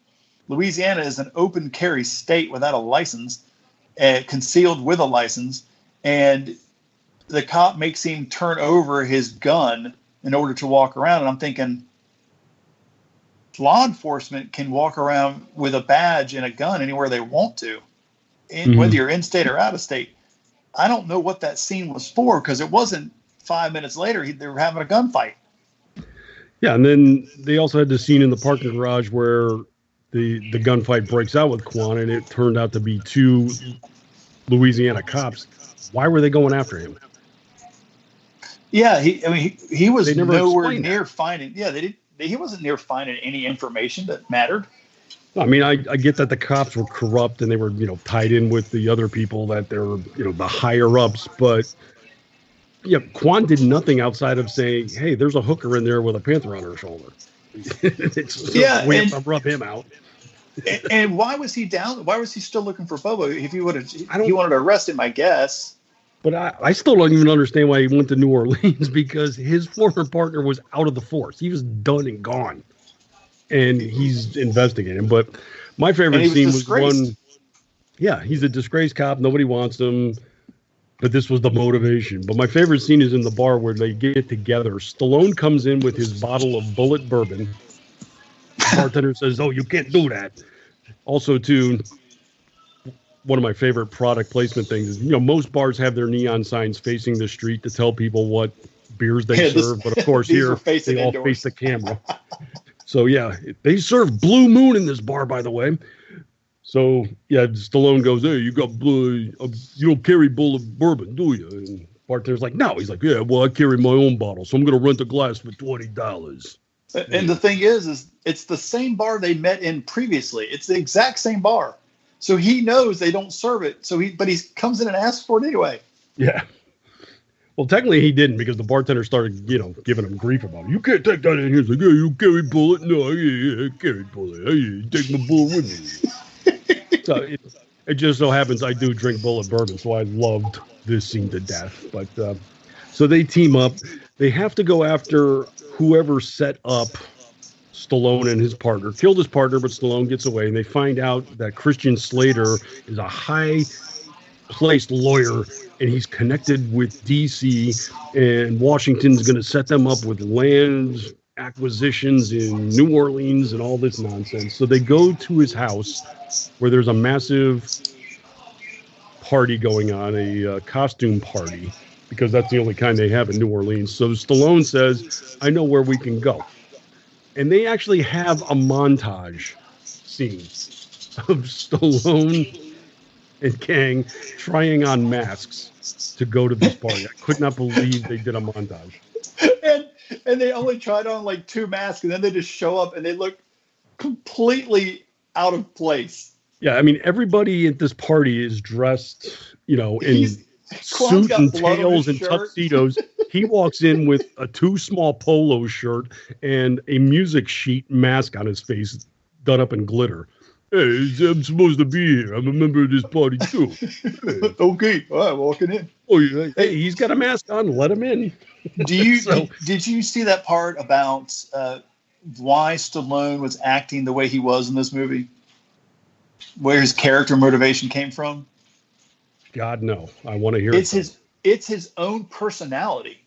A: Louisiana is an open carry state without a license, concealed with a license. And the cop makes him turn over his gun in order to walk around. And I'm thinking, law enforcement can walk around with a badge and a gun anywhere they want to, whether you're in state or out of state. I don't know what that scene was for, because it wasn't 5 minutes later they were having a gunfight.
K: Yeah, and then they also had the scene in the parking garage where the gunfight breaks out with Quan, and it turned out to be 2 Louisiana cops. Why were they going after him?
A: Yeah, he was nowhere near finding. Yeah, he wasn't near finding any information that mattered.
K: I mean, I get that the cops were corrupt and they were, tied in with the other people, that they're, the higher ups. But yeah, Quan did nothing outside of saying, "Hey, there's a hooker in there with a panther on her shoulder." We have to rub him out.
A: And why was he down? Why was he still looking for Bobo? If he wanted to arrest him, I guess.
K: But I still don't even understand why he went to New Orleans, because his former partner was out of the force. He was done and gone. And he's investigating. But my favorite scene was one. Yeah, he's a disgraced cop. Nobody wants him. But this was the motivation. But my favorite scene is in the bar where they get together. Stallone comes in with his bottle of Bullet bourbon. The bartender says, "Oh, you can't do that." Also, too, one of my favorite product placement things is, most bars have their neon signs facing the street to tell people what beers they serve. But of course, here they all face the camera. So, yeah, they serve Blue Moon in this bar, by the way. So, yeah, Stallone goes, "Hey, you got blue, you don't carry Bullet bourbon, do you?" And bartender's like, "No." He's like, "Yeah, well, I carry my own bottle, so I'm going to rent a glass for $20.
A: And the thing is it's the same bar they met in previously. It's the exact same bar. So he knows they don't serve it. But he comes in and asks for it anyway.
K: Yeah. Well, technically he didn't, because the bartender started, giving him grief about it. "You can't take that in." He's like, "Yeah, you carry Bullet." "No, I carry Bullet. I take my Bullet with me." So it just so happens I do drink Bullet bourbon, so I loved this scene to death. But so they team up. They have to go after whoever set up Stallone and his partner. Killed his partner, but Stallone gets away, and they find out that Christian Slater is a high-placed lawyer, and he's connected with D.C., and Washington's going to set them up with land acquisitions in New Orleans and all this nonsense. So they go to his house, where there's a massive party going on, a costume party, because that's the only kind they have in New Orleans. So Stallone says, "I know where we can go." And they actually have a montage scene of Stallone and Kang trying on masks to go to this party. I could not believe they did a montage.
A: And they only tried on like 2 masks, and then they just show up and they look completely out of place.
K: Yeah, I mean, everybody at this party is dressed, in suit and tails and tuxedos. He walks in with a too small polo shirt and a music sheet mask on his face done up in glitter. "Hey, I'm supposed to be here. I'm a member of this party too." Hey.
A: Okay, all right, walking in.
K: Oh, yeah. Hey, he's got a mask on. Let him in.
A: Did you see that part about why Stallone was acting the way he was in this movie? Where his character motivation came from?
K: God, no. I want to hear
A: it. It's his own personality.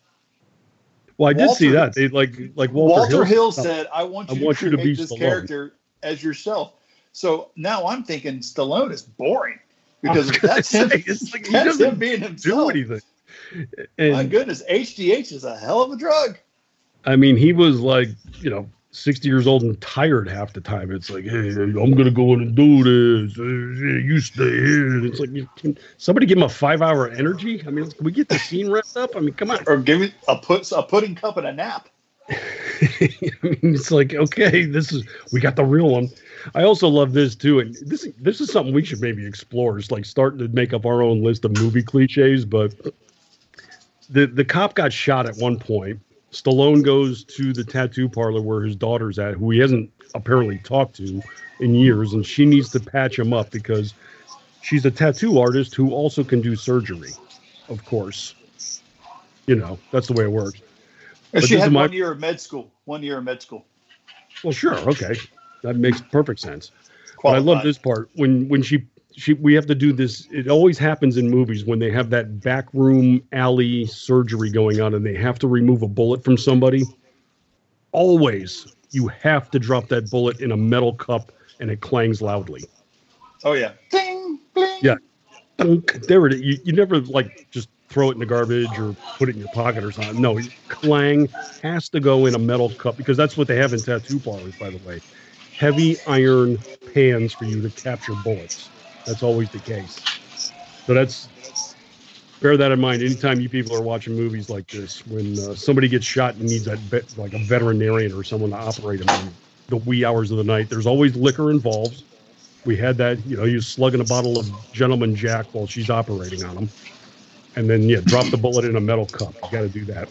K: Well, I did see that. They like
A: Walter Hill said, I want you to create this character as yourself. So now I'm thinking Stallone is boring, because that's him.
K: It's like he doesn't
A: being himself.
K: Do anything. And,
A: my goodness, HGH is a hell of a drug.
K: I mean, he was 60 years old and tired half the time. It's like, "Hey, I'm going to go in and do this. You stay here." And it's like, can somebody give him a 5-hour energy? I mean, can we get the scene wrapped up? I mean, come on.
A: Or give me a pudding cup and a nap.
K: I mean, it's like, okay, we got the real one. I also love this too. And this is something we should maybe explore. It's like starting to make up our own list of movie cliches, but the cop got shot at one point. Stallone goes to the tattoo parlor where his daughter's at, who he hasn't apparently talked to in years, and she needs to patch him up because she's a tattoo artist who also can do surgery, of course. You know, that's the way it works.
A: She had 1 year of med school. 1 year of med school.
K: Well, sure. Okay. That makes perfect sense. But I love this part. When we have to do this. It always happens in movies when they have that backroom alley surgery going on and they have to remove a bullet from somebody. Always, you have to drop that bullet in a metal cup and it clangs loudly.
A: Oh, yeah. Ding, bling.
K: Yeah. There it is. You never just throw it in the garbage or put it in your pocket or something. No, clang has to go in a metal cup because that's what they have in tattoo parlors, by the way. Heavy iron pans for you to capture bullets. That's always the case. So bear that in mind. Anytime you people are watching movies like this, when somebody gets shot and needs a veterinarian or someone to operate him in the wee hours of the night, there's always liquor involved. We had that, he was slugging a bottle of Gentleman Jack while she's operating on him. And then, drop the bullet in a metal cup. You got to do that.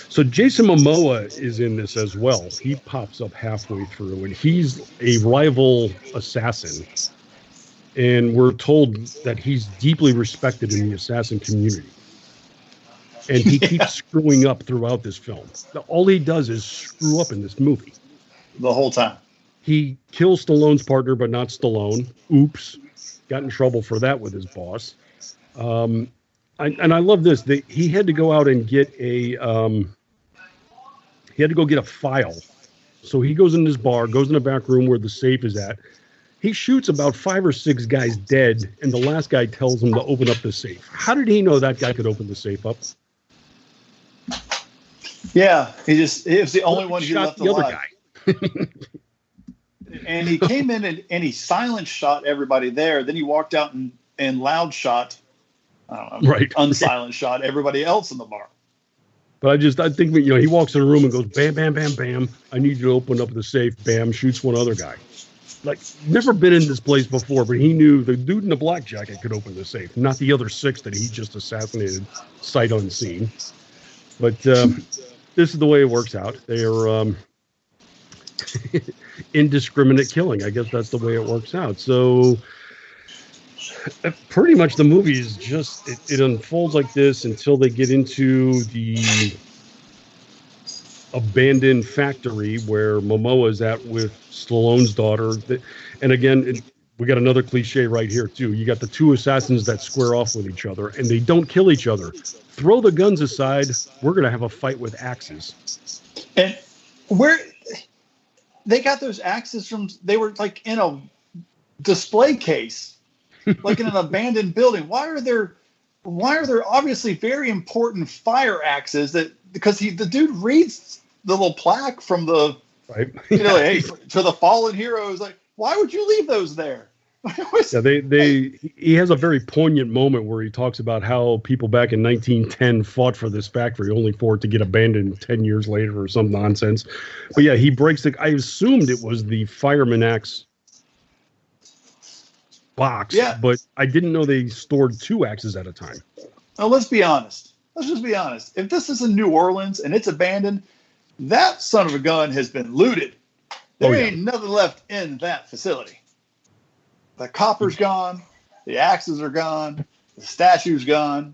K: So Jason Momoa is in this as well. He pops up halfway through, and he's a rival assassin. And we're told that he's deeply respected in the assassin community. And he keeps screwing up throughout this film. All he does is screw up in this movie.
A: The whole time.
K: He kills Stallone's partner, but not Stallone. Oops. Got in trouble for that with his boss. And I love this. He had to go out and get a file. So he goes in this bar, goes in the back room where the safe is at. He shoots about 5 or 6 guys dead, and the last guy tells him to open up the safe. How did he know that guy could open the safe up?
A: Yeah, he was the only one he left alive.
K: The other guy.
A: And he came in and he silent shot everybody there. Then he walked out and loud shot, unsilent shot everybody else in the bar.
K: But I think he walks in a room and goes, bam, bam, bam, bam. I need you to open up the safe. Bam, shoots one other guy. Never been in this place before, but he knew the dude in the black jacket could open the safe, not the other 6 that he just assassinated sight unseen. But this is the way it works out. They are indiscriminate killing. I guess that's the way it works out. So pretty much the movie is just, it unfolds like this until they get into the abandoned factory where Momoa is at with Stallone's daughter. And again, we got another cliche right here too. You got the 2 assassins that square off with each other and they don't kill each other. Throw the guns aside. We're going to have a fight with axes.
A: And where they got those axes from, they were in a display case, in an abandoned building. Why are there obviously very important fire axes because the dude reads the little plaque from the, hey, to the fallen heroes. Why would you leave those there?
K: He has a very poignant moment where he talks about how people back in 1910 fought for this factory only for it to get abandoned 10 years later or some nonsense. But yeah, he breaks I assumed it was the fireman axe box, but I didn't know they stored 2 axes at a time.
A: Now, let's be honest. Let's just be honest. If this is in New Orleans and it's abandoned, that son of a gun has been looted. There ain't nothing left in that facility. The copper's gone. The axes are gone. The statue's gone.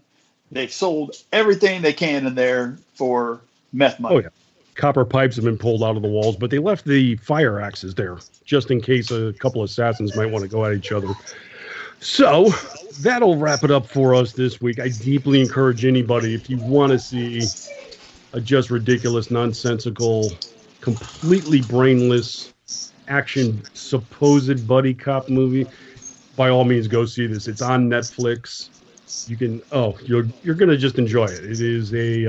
A: They've sold everything they can in there for meth money.
K: Oh, yeah. Copper pipes have been pulled out of the walls, but they left the fire axes there just in case a couple of assassins might want to go at each other. So that'll wrap it up for us this week. I deeply encourage anybody, if you want to see a just ridiculous, nonsensical, completely brainless action supposed buddy cop movie, by all means go see this. It's on Netflix. You can you're gonna just enjoy it. It is a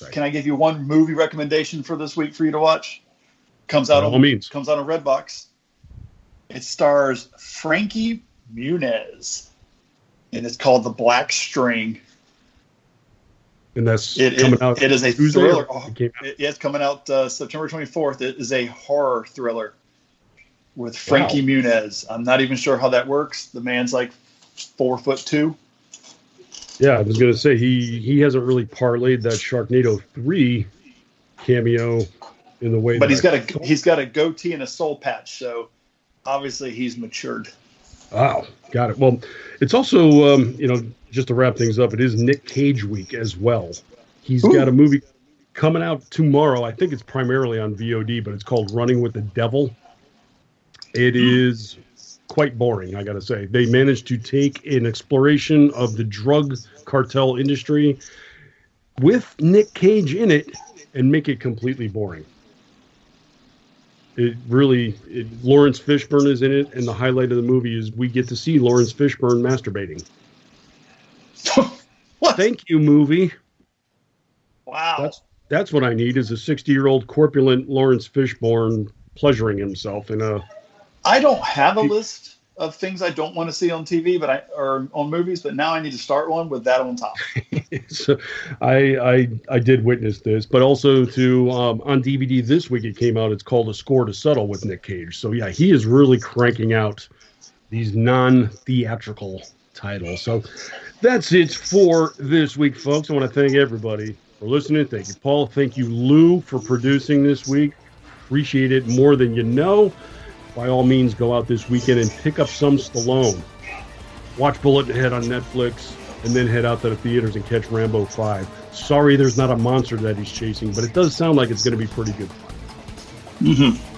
A: Can I give you one movie recommendation for this week for you to watch? Comes out on Redbox. It stars Frankie Muniz, and it's called The Black String.
K: And coming out.
A: It is a
K: Tuesday,
A: thriller. It's coming out September 24th. It is a horror thriller with Frankie Muniz. I'm not even sure how that works. The man's 4'2",
K: Yeah, I was going to say he hasn't really parlayed that Sharknado 3 cameo in the way.
A: But he's got a goatee and a soul patch, so obviously he's matured.
K: Wow, got it. Well, it's also just to wrap things up, it is Nick Cage week as well. He's got a movie coming out tomorrow. I think it's primarily on VOD, but it's called Running with the Devil. It is quite boring, I got to say. They managed to take an exploration of the drug cartel industry with Nick Cage in it and make it completely boring. Lawrence Fishburne is in it, and the highlight of the movie is we get to see Lawrence Fishburne masturbating.
A: What?
K: Thank you, movie.
A: Wow.
K: That's what I need, is a 60-year-old corpulent Lawrence Fishburne pleasuring himself in a...
A: I don't have a list of things I don't want to see on TV, or on movies, but now I need to start one with that on top.
K: So I did witness this, but also on DVD this week it came out. It's called A Score to Settle with Nick Cage. So yeah, he is really cranking out these non-theatrical titles. So that's it for this week, folks. I want to thank everybody for listening. Thank you, Paul. Thank you, Lou, for producing this week. Appreciate it more than you know. By all means, go out this weekend and pick up some Stallone. Watch Bullet Head on Netflix, and then head out to the theaters and catch Rambo 5. Sorry there's not a monster that he's chasing, but it does sound like it's going to be pretty good fun.
A: Mm-hmm.